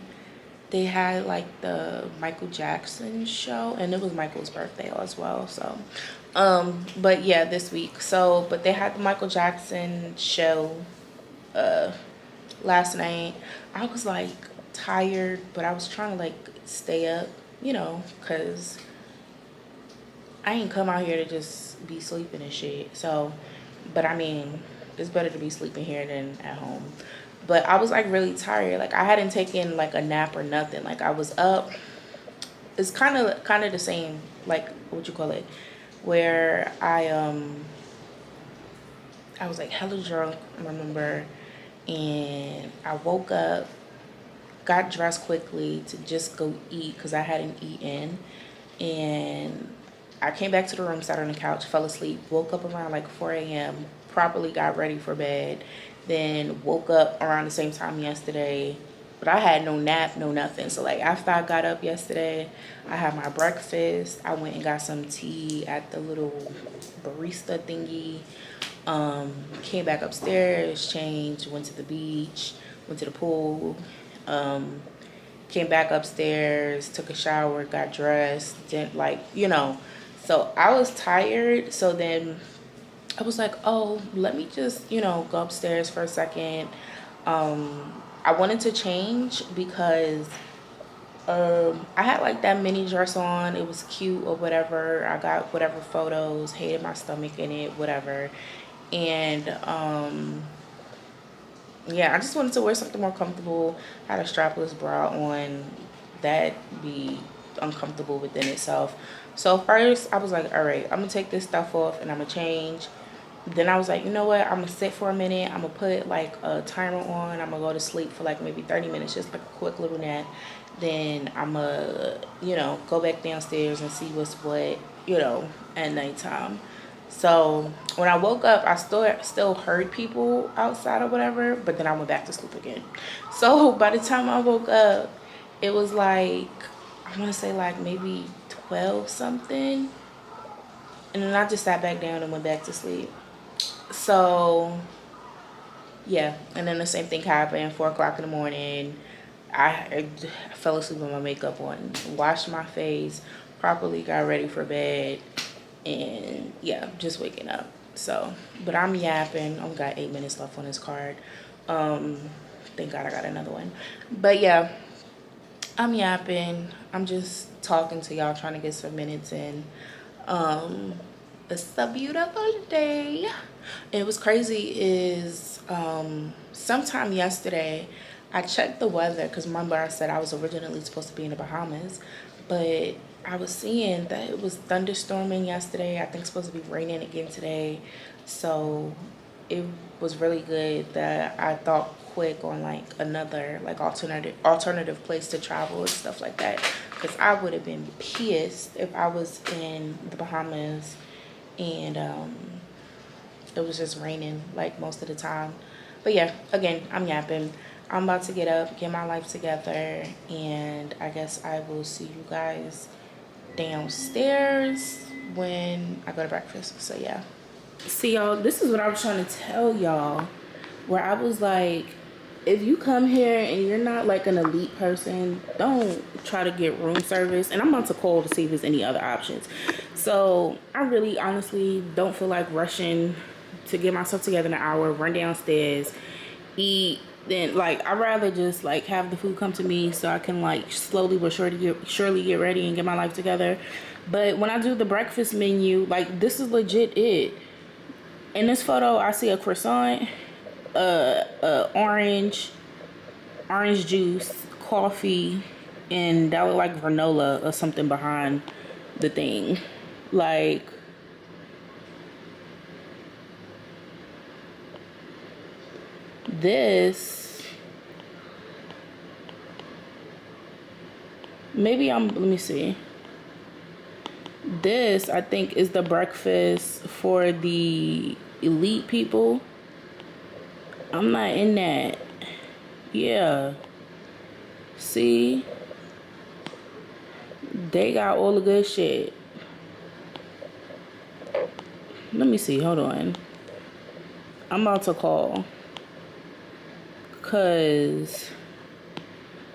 they had like the Michael Jackson show, and it was Michael's birthday as well. So but yeah, this week. So but they had the Michael Jackson show last night. I was like tired, but I was trying to like stay up, you know, because I ain't come out here to just be sleeping and shit. So, but I mean, it's better to be sleeping here than at home. But I was like really tired. Like I hadn't taken like a nap or nothing. Like I was up. It's kind of the same, like what you call it, where I was like hella drunk, I remember, and I woke up, got dressed quickly to just go eat because I hadn't eaten, and I came back to the room, sat on the couch, fell asleep, woke up around like 4 a.m., properly got ready for bed, then woke up around the same time yesterday, but I had no nap, no nothing. So like after I got up yesterday, I had my breakfast. I went and got some tea at the little barista thingy. Came back upstairs, changed, went to the beach, went to the pool. Came back upstairs, took a shower, got dressed, didn't like, you know. So I was tired. So then I was like, oh, let me just, you know, go upstairs for a second. I wanted to change because I had like that mini dress on. It was cute or whatever. I got whatever photos, hated my stomach in it, whatever. And yeah, I just wanted to wear something more comfortable. I had a strapless bra on. That be uncomfortable within itself. So first I was like, all right, I'm gonna take this stuff off and I'm gonna change. Then I was like, you know what, I'm gonna sit for a minute. I'm gonna put like a timer on. I'm gonna go to sleep for like maybe 30 minutes, just like a quick little nap. Then I'm gonna, you know, go back downstairs and see what's what, you know, at nighttime. So when I woke up, I still heard people outside or whatever, but then I went back to sleep again. So by the time I woke up, it was like, I want to say like maybe 12 something. And then I just sat back down and went back to sleep. So yeah, and then the same thing happened, 4 o'clock in the morning. I fell asleep with my makeup on, washed my face, properly got ready for bed, and yeah, just waking up. So, but I'm yapping. I've got 8 minutes left on this card. Thank God I got another one. But yeah, I'm yapping. I'm just talking to y'all, trying to get some minutes in. It's a beautiful day. And what's crazy is sometime yesterday I checked the weather because remember I said I was originally supposed to be in the Bahamas, but I was seeing that it was thunderstorming yesterday. I think it's supposed to be raining again today. So it was really good that I thought quick on like another like alternative place to travel and stuff like that, because I would have been pissed if I was in the Bahamas and it was just raining like most of the time. But yeah, again, I'm yapping. I'm about to get up, get my life together, and I guess I will see you guys downstairs when I go to breakfast. So yeah. See y'all, this is what I was trying to tell y'all, where I was like, if you come here and you're not like an elite person, don't try to get room service. And I'm about to call to see if there's any other options. So I really honestly don't feel like rushing to get myself together in an hour, run downstairs, eat. Then like I'd rather just like have the food come to me so I can like slowly but surely get ready and get my life together. But when I do the breakfast menu, like this is legit it. In this photo I see a croissant, orange juice, coffee, and that look like granola or something behind the thing. Like this, maybe let me see. This I think is the breakfast for the elite people. I'm not in that. Yeah. See? They got all the good shit. Let me see. Hold on. I'm about to call. Cause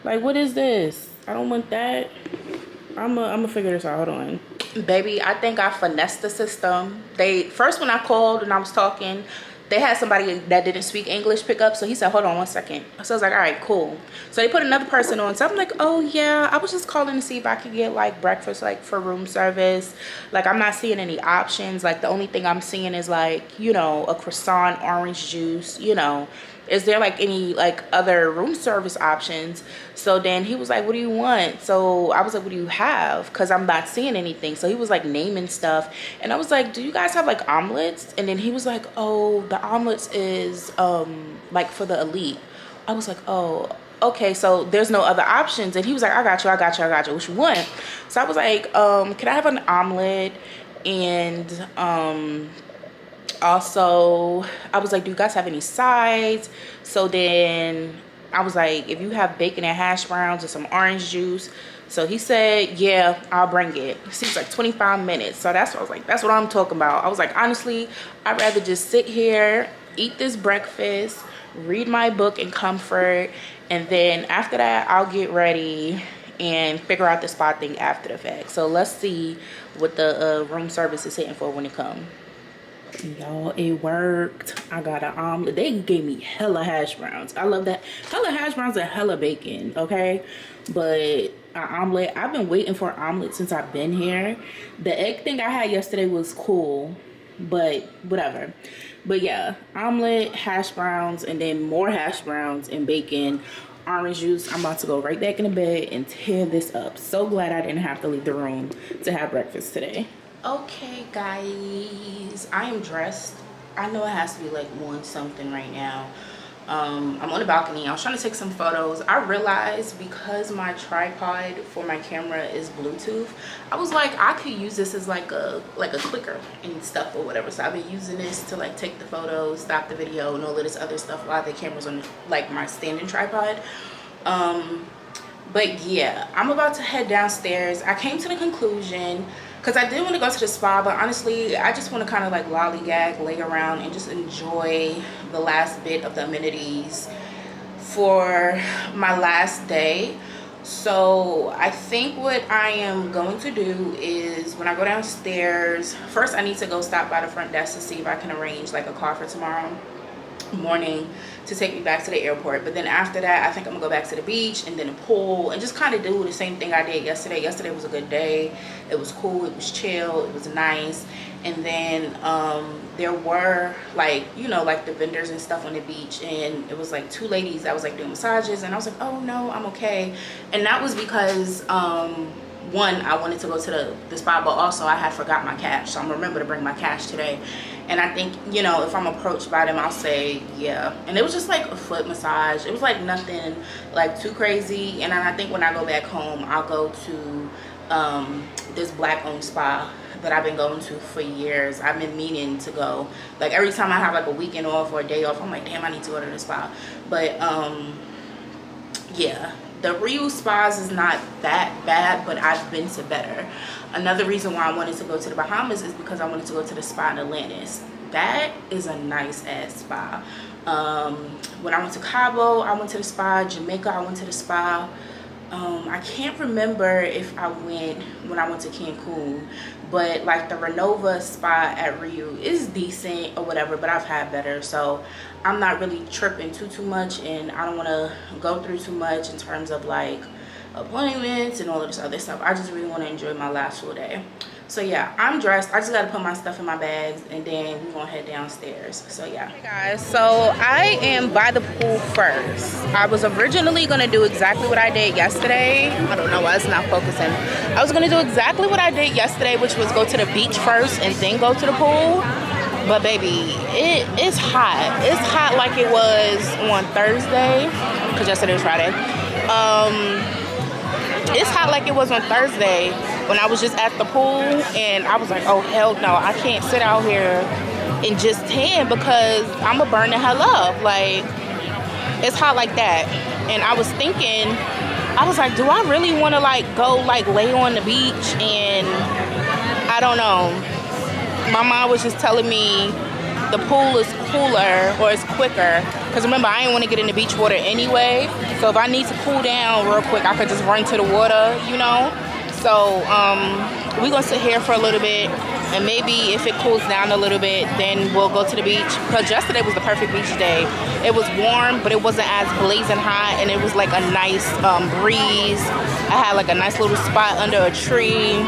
like what is this? I don't want that. I'm gonna figure this out. Hold on. Baby, I think I finessed the system. First when I called and I was talking, they had somebody that didn't speak English pick up, so he said, hold on 1 second. So I was like, all right, cool. So they put another person on. So I'm like, oh yeah, I was just calling to see if I could get like breakfast like for room service. Like I'm not seeing any options. Like the only thing I'm seeing is like, you know, a croissant, orange juice, you know. Is there like any like other room service options? So then he was like, what do you want? So I was like, what do you have? Because I'm not seeing anything. So he was like naming stuff, and I was like, do you guys have like omelets? And then he was like, oh, the omelets is like for the elite. I was like, oh, okay, so there's no other options. And he was like, I got you, what you want? So I was like, can I have an omelet? And also I was like, do you guys have any sides? So then I was like, if you have bacon and hash browns and some orange juice. So he said, yeah, I'll bring it. It seems like 25 minutes. So that's what I was like, that's what I'm talking about. I was like, honestly, I'd rather just sit here, eat this breakfast, read my book in comfort, and then after that I'll get ready and figure out the spot thing after the fact. So let's see what the room service is hitting for when it comes. Y'all, it worked. I got an omelet. They gave me hella hash browns. I love that. Hella hash browns and hella bacon, okay? But an omelet, I've been waiting for an omelet since I've been here. The egg thing I had yesterday was cool, but whatever. But yeah, omelet, hash browns, and then more hash browns and bacon, orange juice. I'm about to go right back in the bed and tear this up. So glad I didn't have to leave the room to have breakfast today. Okay guys, I am dressed. I know it has to be like 1 something right now. I'm on the balcony. I was trying to take some photos. I realized because my tripod for my camera is Bluetooth, I was like, I could use this as like a clicker and stuff or whatever. So I've been using this to like take the photos, stop the video, and all of this other stuff while the camera's on like my standing tripod. But yeah, I'm about to head downstairs. I came to the conclusion, because I did want to go to the spa, but honestly, I just want to kind of like lollygag, lay around, and just enjoy the last bit of the amenities for my last day. So I think what I am going to do is when I go downstairs, first I need to go stop by the front desk to see if I can arrange like a car for tomorrow morning to take me back to the airport. But then after that, I think I'm gonna go back to the beach and then a pool and just kind of do the same thing I did yesterday. Yesterday was a good day. It was cool, it was chill, it was nice. And then there were like, you know, like the vendors and stuff on the beach, and it was like 2 ladies that was like doing massages, and I was like, oh no, I'm okay. And that was because one, I wanted to go to the spa, but also I had forgot my cash, so I'm gonna remember to bring my cash today. And I think, you know, if I'm approached by them, I'll say yeah. And it was just like a foot massage. It was like nothing like too crazy. And then I think when I go back home, I'll go to this black owned spa that I've been going to for years. I've been meaning to go. Like every time I have like a weekend off or a day off, I'm like, damn, I need to go to the spa. But yeah, the Rio spas is not that bad, but I've been to better. Another reason why I wanted to go to the Bahamas is because I wanted to go to the spa in Atlantis. That is a nice ass spa. When I went to Cabo, I went to the spa. Jamaica, I went to the spa. I can't remember if I went when I went to Cancun, but like the Renova spa at Rio is decent or whatever, but I've had better, so I'm not really tripping too much, and I don't want to go through too much in terms of like appointments and all of this other stuff. I just really want to enjoy my last full day. So yeah, I'm dressed. I just got to put my stuff in my bags, and then we're gonna head downstairs. So yeah. Hey guys, so I am by the pool first. I was originally gonna do exactly what I did yesterday. I don't know why it's not focusing. I was gonna do exactly what I did yesterday, which was go to the beach first and then go to the pool. But baby, it's hot. It's hot like it was on Thursday, because yesterday was Friday. It's hot like it was on Thursday when I was just at the pool, and I was like, oh hell no, I can't sit out here and just tan because I'm gonna burn the hell up. Like, it's hot like that. And I was thinking, I was like, do I really want to like go like lay on the beach? And I don't know, my mom was just telling me the pool is cooler, or it's quicker, because remember, I didn't want to get in the beach water anyway, so if I need to cool down real quick, I could just run to the water, you know. So we're gonna sit here for a little bit, and maybe if it cools down a little bit, then we'll go to the beach, because yesterday was the perfect beach day. It was warm, but it wasn't as blazing hot, and it was like a nice breeze. I had like a nice little spot under a tree,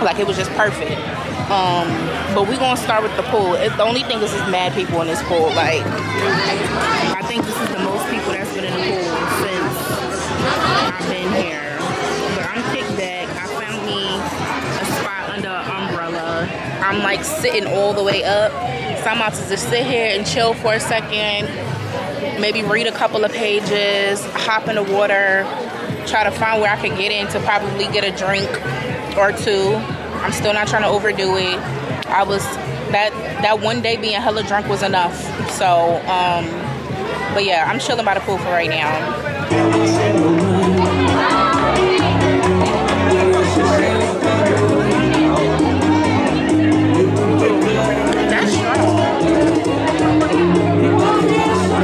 like it was just perfect. But we're gonna start with the pool. The only thing is there's mad people in this pool. Like, I think this is the most people that's been in the pool since I've been here. But I'm kicked back. I found me a spot under an umbrella. I'm like sitting all the way up, so I'm about to just sit here and chill for a second, maybe read a couple of pages, hop in the water, try to find where I could get in to probably get a drink or two. I'm still not trying to overdo it. I was that one day being hella drunk was enough. So but yeah, I'm chilling by the pool for right now. That's strong.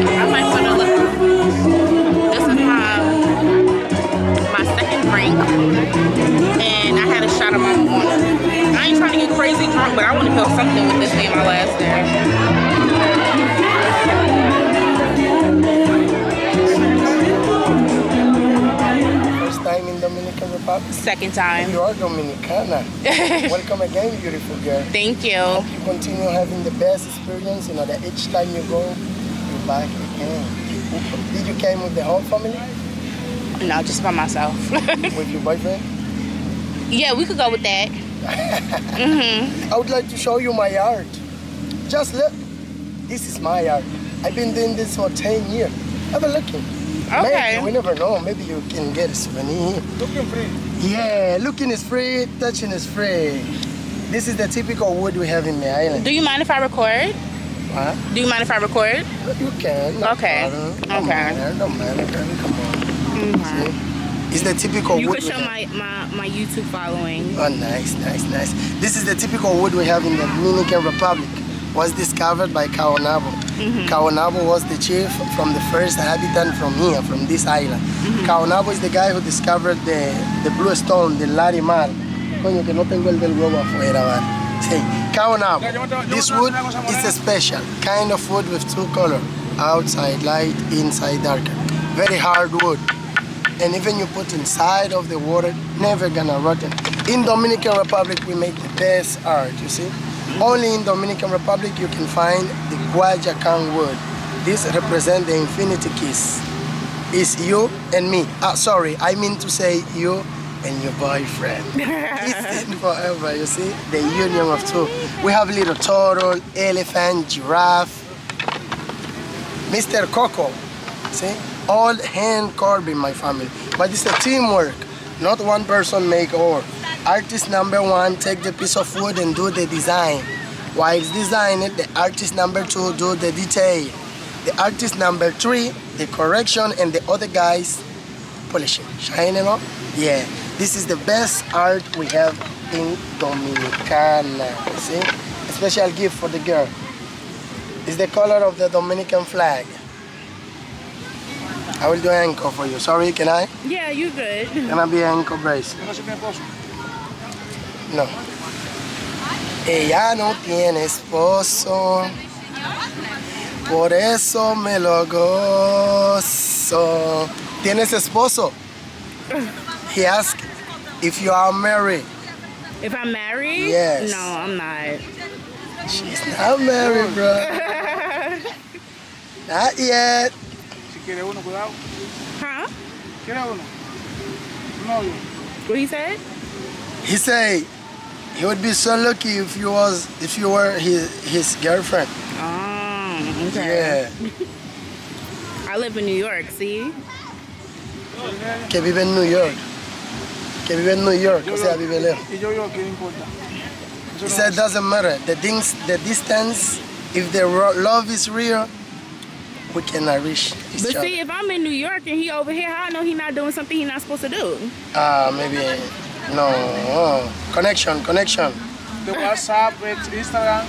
I might want to look. This is my second drink, and I had a shot of my morning. I ain't trying to get crazy drunk, but I want to feel something with this being my last day. First time in Dominican Republic? Second time. You are Dominicana. Welcome again, beautiful girl. Thank you. Hope you continue having the best experience. You know that each time you go, you're back again. Did you came with the whole family? No, just by myself. With your boyfriend? Yeah, we could go with that. I would like to show you my art. Just look. This is my art. I've been doing this for 10 years. Have a look. Okay. Maybe, we never know. Maybe you can get a souvenir. Looking free. Yeah, looking is free, touching is free. This is the typical wood we have in the island. Do you mind if I record? What? Do you mind if I record? You can. No Okay. problem. Okay. Don't matter. Come on. See? It's the typical You wood. could show my YouTube following. Oh, nice. This is the typical wood we have in the Dominican Republic. Was discovered by Caonabo. Caonabo was the chief from the first habitant from here, from this island. Caonabo is the guy who discovered the blue stone, the Larimar. Coño, que no tengo el del huevo afuera, ¿vale? Sí, Caonabo. This wood is a special kind of wood with two colors. Outside light, inside darker. Very hard wood. And even you put inside of the water, never gonna rot it. In Dominican Republic, we make the best art, you see? Only in Dominican Republic you can find the Guayacan wood. This represents the infinity kiss. It's you and me. Sorry, I mean to say you and your boyfriend. Kissing forever, you see? The union of two. We have little turtle, elephant, giraffe, Mr. Coco, see? All hand carved in my family. But it's a teamwork, not one person make all. Artist number one take the piece of wood and do the design. While it's designing, the artist number two do the detail. The artist number three, the correction, and the other guys polishing, shining up. Yeah, this is the best art we have in Dominicana. See, a special gift for the girl. It's the color of the Dominican flag. I will do an ankle for you. Sorry, can I? Yeah, you good. Can I be an ankle brace? No. Ella no tiene esposo, por eso me lo gozo. ¿Tienes esposo? He asked if you are married. If I'm married? Yes. No, I'm not. She's not married, bro. Not yet. Si quiere uno, cuidado. Huh? ¿Quiere uno? Un novio. What he said? He said he would be so lucky if you were his girlfriend. Oh, okay. Yeah. I live in New York, see? Que vive en New York. Que vive en New York. O sea, vive lejos. Y yo, ¿qué importa? He said it doesn't matter. The distance, if the love is real, we cannot reach each But other. see, if I'm in New York and he over here, how I know he not doing something he not supposed to do? Maybe, no. Connection. The WhatsApp, Instagram,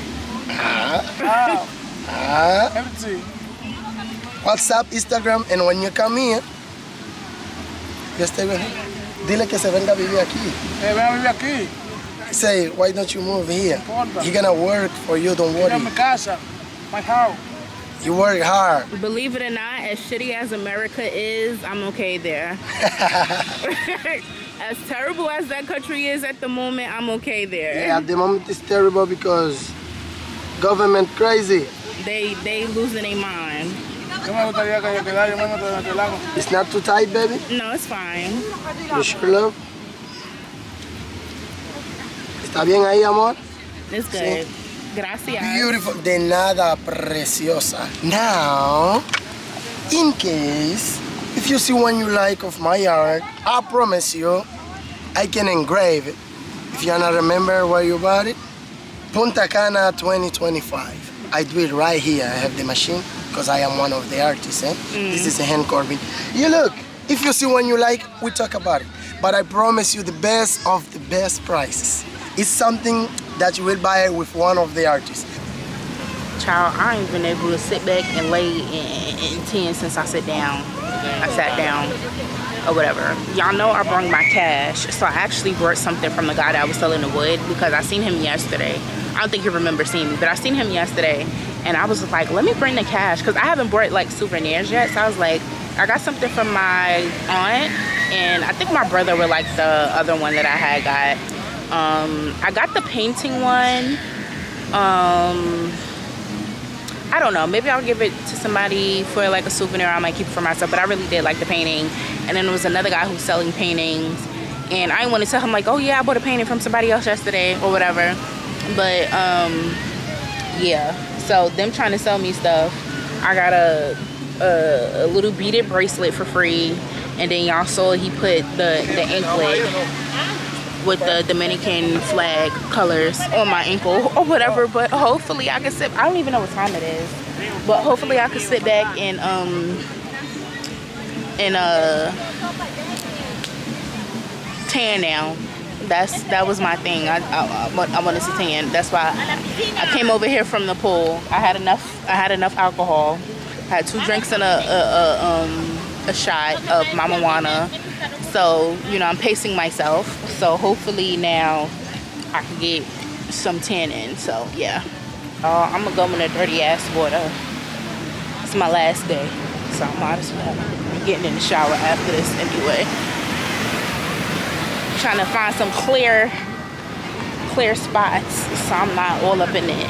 everything. WhatsApp, Instagram, and when you come here, yo estoy with him. Dile que se venga a vivir aquí. Ven a vivir aquí. Say, why don't you move here? Importa. He gonna work for you, don't Mira mi worry. casa, my house. You work hard. Believe it or not, as shitty as America is, I'm okay there. As terrible as that country is at the moment, I'm okay there. Yeah, at the moment it's terrible because government crazy. They losing their mind. Yo me gustaría que yo quedara, yo me meto en aquel lago. It's not too tight, baby. No, it's fine. You sure, love? ¿Está bien ahí, amor? It's good. Gracias. Beautiful. De nada, preciosa. Now, in case, if you see one you like of my art, I promise you, I can engrave it. If you wanna remember where you bought it, Punta Cana 2025. I do it right here. I have the machine because I am one of the artists. This is a hand carving. You look, if you see one you like, we talk about it. But I promise you the best of the best prices. It's something that you will buy with one of the artists. Child, I ain't been able to sit back and lay in 10 since I sat down. Or whatever. Y'all know I brought my cash. So I actually brought something from the guy that was selling the wood because I seen him yesterday. I don't think you remember seeing me, but I seen him yesterday and I was like, let me bring the cash because I haven't brought like souvenirs yet. So I was like, I got something from my aunt and I think my brother would like the other one that I had got. I got the painting one. I don't know, maybe I'll give it to somebody for like a souvenir. I might keep it for myself, but I really did like the painting. And then there was another guy who's selling paintings, and I didn't want to tell him like, oh yeah, I bought a painting from somebody else yesterday or whatever. But yeah, so them trying to sell me stuff. I got a little beaded bracelet for free, and then y'all saw he put the anklet with the Dominican flag colors on my ankle or whatever. But hopefully I can sit, I don't even know what time it is, but hopefully I can sit back and tan now. That was my thing. I wanted to tan. That's why I came over here from the pool. I had enough alcohol. I had 2 drinks and a shot of Mama Juana. So, you know, I'm pacing myself. So hopefully now I can get some tanning. So yeah, I'm gonna go in the dirty ass water. It's my last day, so I might as well be getting in the shower after this anyway. Trying to find some clear spots so I'm not all up in it.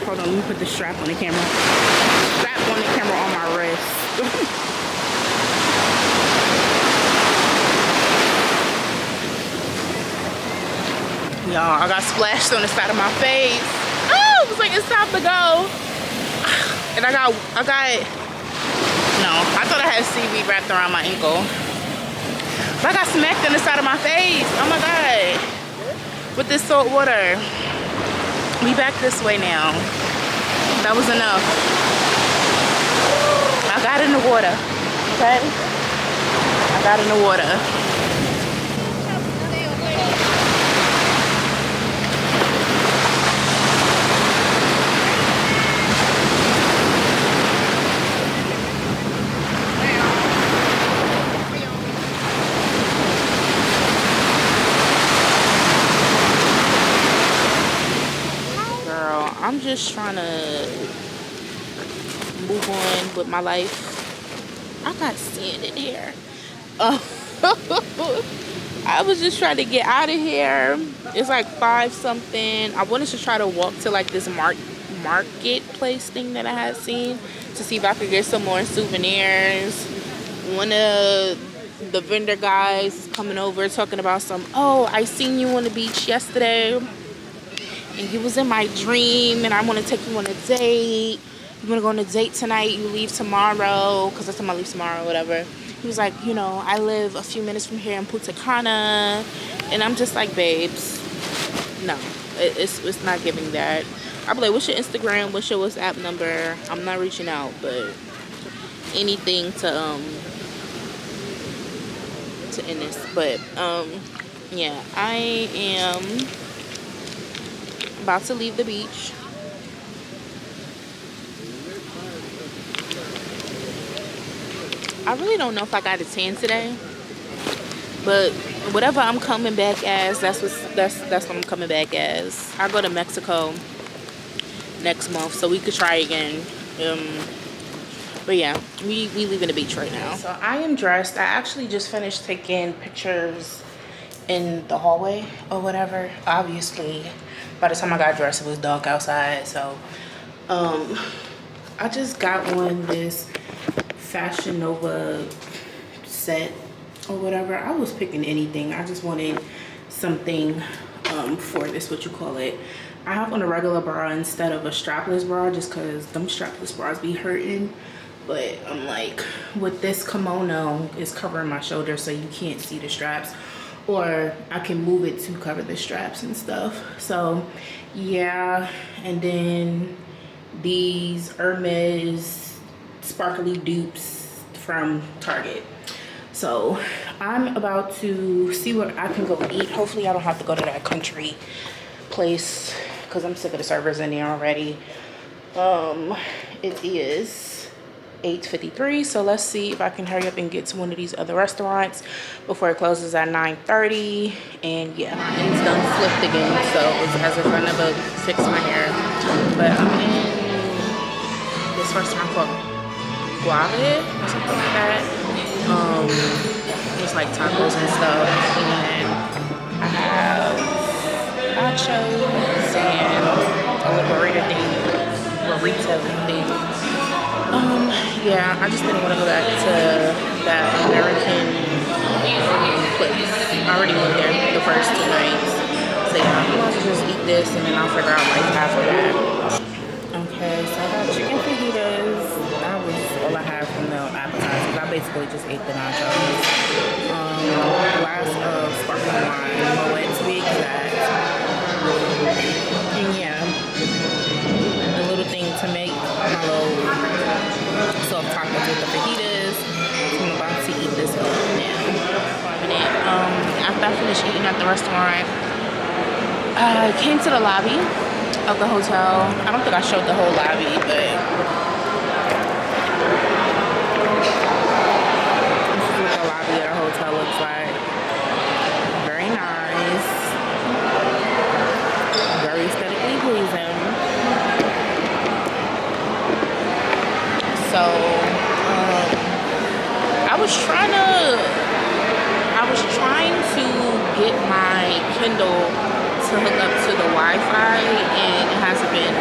Hold on, let me put the strap on the camera. Strap on the camera on my wrist. Y'all, I got splashed on the side of my face. Oh, it was like, it's time to go. And I got, no, I thought I had seaweed wrapped around my ankle. But I got smacked on the side of my face. Oh my God. With this salt water. We back this way now. That was enough. I got in the water, okay? I got in the water. I'm just trying to move on with my life. I got sand in here. I was just trying to get out of here. It's like 5 something. I wanted to try to walk to like this marketplace thing that I had seen to see if I could get some more souvenirs. One of the vendor guys is coming over talking about some, oh, I seen you on the beach yesterday. And you was in my dream, and I want to take you on a date. You want to go on a date tonight? You leave tomorrow, because that's time I leave tomorrow, whatever. He was like, you know, I live a few minutes from here in Punta Cana. And I'm just like, babes, no, it's not giving that. I'll be like, what's your Instagram? What's your WhatsApp number? I'm not reaching out, but anything to end this. But yeah, I am about to leave the beach. I really don't know if I got a tan today, but whatever I'm coming back as, that's what I'm coming back as. I go to Mexico next month, so we could try again. But yeah, we leaving the beach right now. So I am dressed. I actually just finished taking pictures in the hallway or whatever. Obviously, by the time I got dressed, it was dark outside. So I just got on this Fashion Nova set or whatever. I was picking anything. I just wanted something for this, what you call it. I have on a regular bra instead of a strapless bra just because them strapless bras be hurting. But I'm like, with this kimono, it's covering my shoulder so you can't see the straps. Or I can move it to cover the straps and stuff. So yeah, and then these Hermes sparkly dupes from Target. So I'm about to see where I can go eat. Hopefully I don't have to go to that country place because I'm sick of the servers in there already. It is 8:53, so let's see if I can hurry up and get to one of these other restaurants before it closes at 9:30. And yeah, my ends done flipped again, so it's as if I never fixed my hair. But I'm in this restaurant called Guave or something like that. It's like tacos and stuff, and I have nachos and a little burrito thing. Yeah, I just didn't want to go back to that American place. I already went there the first 2 nights. So yeah, I'm going to just eat this and then I'll figure out life after that. Okay, so I got chicken fajitas. That was all I had from the appetizers. I basically just ate the nachos. Glass of sparkling wine, Moet to be exact. And yeah, the little thing to make my little soft tacos with the fajitas. So I'm about to eat this up now. After I finished eating at the restaurant, I came to the lobby of the hotel. I don't think I showed the whole lobby, but this is what the lobby of the hotel looks like. Very nice. Very aesthetically pleasing. So I was trying to get my Kindle to hook up to the Wi-Fi, and it hasn't been,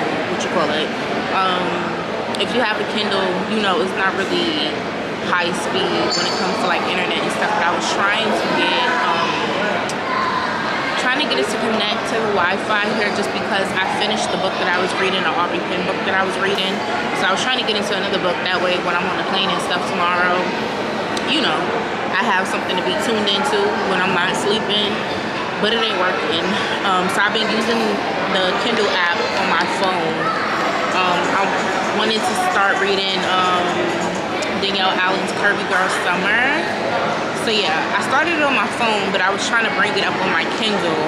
if you have a Kindle, you know it's not really high speed when it comes to like internet and stuff. But I was trying to get it to connect to the Wi-Fi here, just because I finished the book that I was reading, the Aubrey Penn book that I was reading. So I was trying to get into another book, that way when I'm on the plane and stuff tomorrow, you know, I have something to be tuned into when I'm not sleeping. But it ain't working. So I've been using the Kindle app on my phone. I wanted to start reading Danielle Allen's Curvy Girl Summer. So yeah, I started it on my phone, but I was trying to bring it up on my Kindle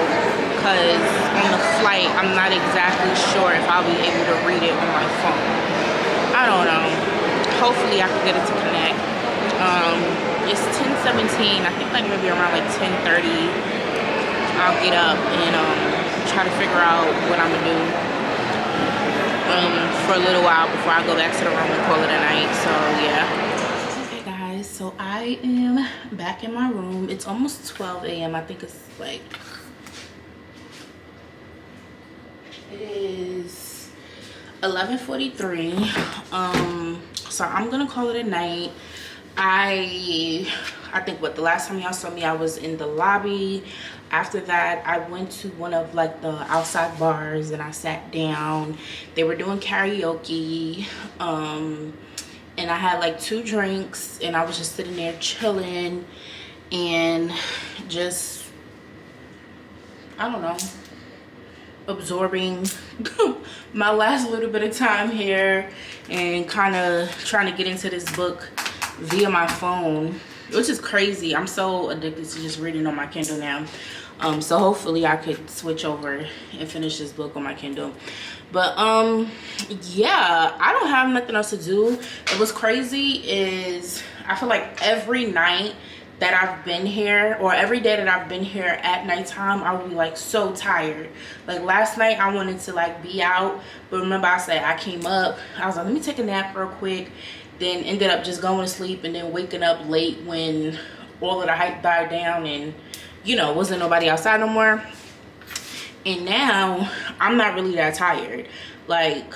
because on the flight, I'm not exactly sure if I'll be able to read it on my phone. I don't know. Hopefully I can get it to connect. It's 10:17. I think like maybe around like 10:30. I'll get up and try to figure out what I'm gonna do for a little while before I go back to the room and call it a night. So yeah. Okay guys, so I am back in my room. It's almost 12 a.m. I think it's like, it is 11:43. So I'm gonna call it a night. I think what the last time y'all saw me, I was in the lobby. After that, I went to one of like the outside bars and I sat down. They were doing karaoke, and I had like 2 drinks and I was just sitting there chilling and just, I don't know, absorbing my last little bit of time here and kind of trying to get into this book via my phone, which is crazy. I'm so addicted to just reading on my Kindle now. So hopefully I could switch over and finish this book on my Kindle. But yeah, I don't have nothing else to do. And what's crazy is I feel like every night that I've been here, or every day that I've been here at nighttime, I would be like so tired. Like last night I wanted to like be out, but remember I said I came up, I was like, let me take a nap real quick. Then ended up just going to sleep and then waking up late when all of the hype died down and, you know, wasn't nobody outside no more. And now I'm not really that tired. Like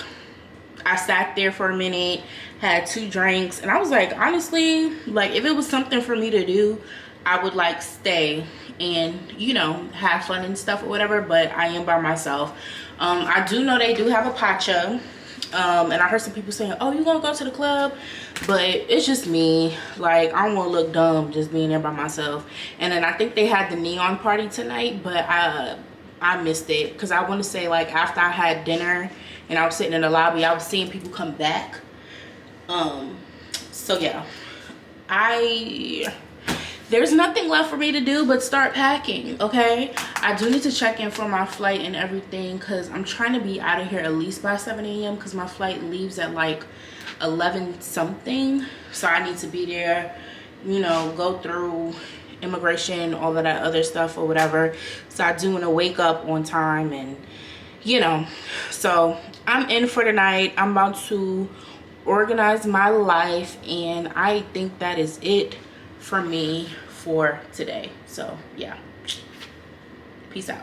I sat there for a minute, had 2 drinks, and I was like, honestly, like if it was something for me to do, I would like stay and, you know, have fun and stuff or whatever, but I am by myself. I do know they do have a pacha. And I heard some people saying, oh, you gonna go to the club? But it's just me. Like, I don't want to look dumb just being there by myself. And then I think they had the neon party tonight, but I missed it. Because I want to say, like, after I had dinner and I was sitting in the lobby, I was seeing people come back. So, yeah. I there's nothing left for me to do but start packing. Okay, I do need to check in for my flight and everything because I'm trying to be out of here at least by 7 a.m. because my flight leaves at like 11 something, so I need to be there, you know, go through immigration, all of that other stuff or whatever. So I do want to wake up on time, and you know, so I'm in for tonight. I'm about to organize my life, and I think that is it for me for today. So yeah, peace out.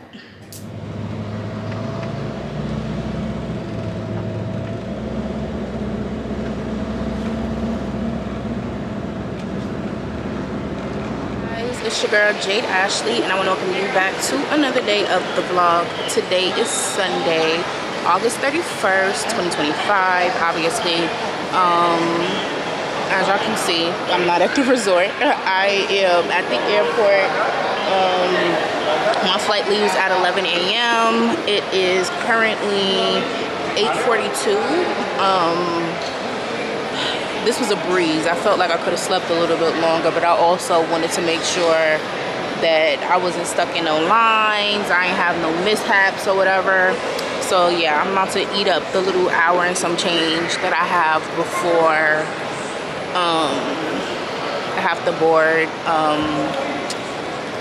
It's your girl Jade Ashley, and I want to welcome you back to another day of the vlog. Today is Sunday, August 31st, 2025. Obviously, as y'all can see, I'm not at the resort. I am at the airport. My flight leaves at 11 a.m. It is currently 8:42. This was a breeze. I felt like I could have slept a little bit longer, but I also wanted to make sure that I wasn't stuck in no lines. I ain't have no mishaps or whatever. So yeah, I'm about to eat up the little hour and some change that I have before I have to board.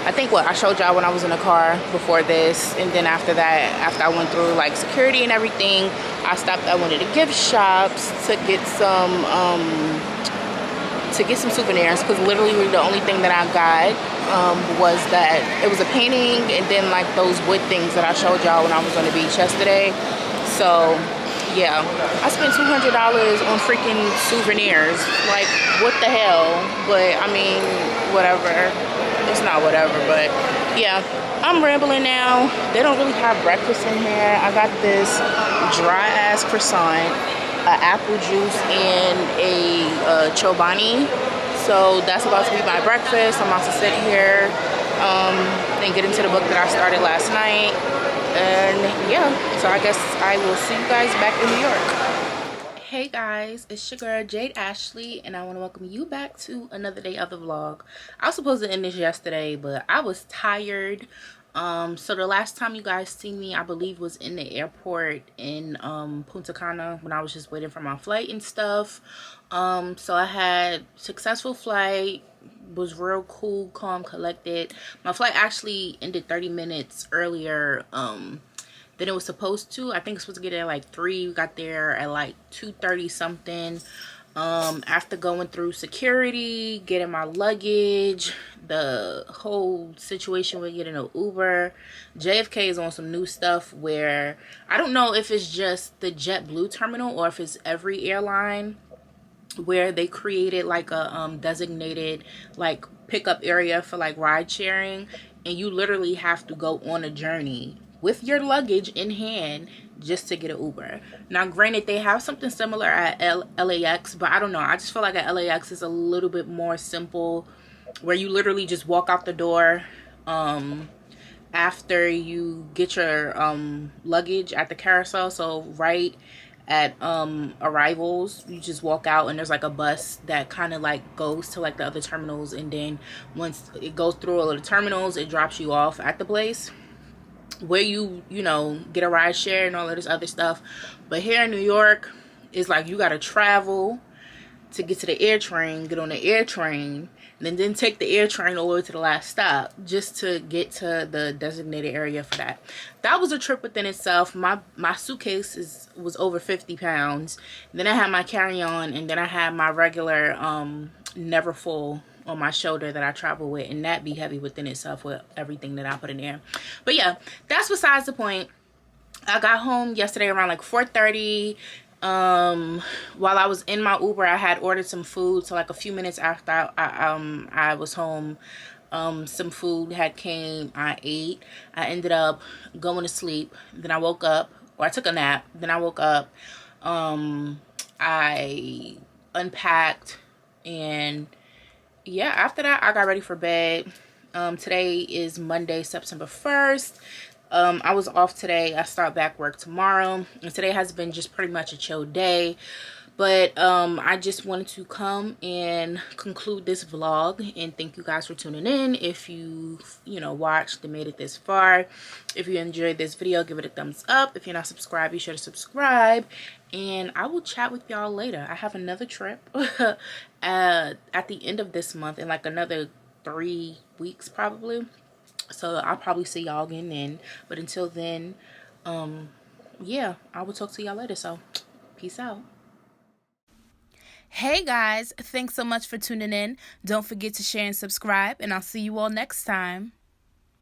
I think I showed y'all when I was in the car before this, and then after that, after I went through like security and everything, I stopped at one of the gift shops to get some souvenirs, because literally the only thing that I got was that it was a painting, and then like those wood things that I showed y'all when I was on the beach yesterday. So yeah, I spent $200 on freaking souvenirs. Like, what the hell? But I mean, whatever. It's not whatever, but yeah, I'm rambling now. They don't really have breakfast in here. I got this dry ass croissant, apple juice, and a chobani. So that's about to be my breakfast. I'm about to sit here and get into the book that I started last night. And yeah, so I guess I will see you guys back in New York. Hey guys, it's your girl Jade Ashley, and I want to welcome you back to another day of the vlog. I was supposed to end this yesterday, but I was tired. So the last time you guys see me, I believe, was in the airport in Punta Cana when I was just waiting for my flight and stuff. So I had successful flight, was real cool, calm, collected. My flight actually ended 30 minutes earlier than it was supposed to. I think it's supposed to get there at like 3. We got there at like 2:30 something. After going through security, getting my luggage, the whole situation with getting an Uber. JFK is on some new stuff where I don't know if it's just the JetBlue terminal or if it's every airline, where they created like a designated like pickup area for like ride sharing, and you literally have to go on a journey with your luggage in hand just to get an Uber. Now granted, they have something similar at LAX, but I don't know, I just feel like at LAX is a little bit more simple, where you literally just walk out the door after you get your luggage at the carousel. So right at arrivals, you just walk out, and there's like a bus that kind of like goes to like the other terminals, and then once it goes through all of the terminals, it drops you off at the place where you know, get a ride share and all of this other stuff. But here in New York, it's like you gotta travel to get to the air train, get on the air train, and then take the air train all the way to the last stop just to get to the designated area for that. That was a trip within itself. My suitcase was over 50 pounds. Then I had my carry-on, and then I had my regular never full on my shoulder that I travel with, and that be heavy within itself with everything that I put in there. But yeah, that's besides the point. I got home yesterday around like 4:30. While I was in my Uber, I had ordered some food, so like a few minutes after I was home, some food had came. I ate. I ended up going to sleep. Then I woke up, or I took a nap. Then I woke up. I unpacked, and yeah, after that I got ready for bed. Today is Monday, September 1st. I was off today. I start back work tomorrow, and today has been just pretty much a chill day. But I just wanted to come and conclude this vlog and thank you guys for tuning in. If you watched and made it this far, if you enjoyed this video, give it a thumbs up. If you're not subscribed, be sure to subscribe, and I will chat with y'all later. I have another trip at the end of this month, in like another 3 weeks probably, so I'll probably see y'all again then. But until then, yeah, I will talk to y'all later. So peace out. Hey guys, thanks so much for tuning in. Don't forget to share and subscribe, and I'll see you all next time.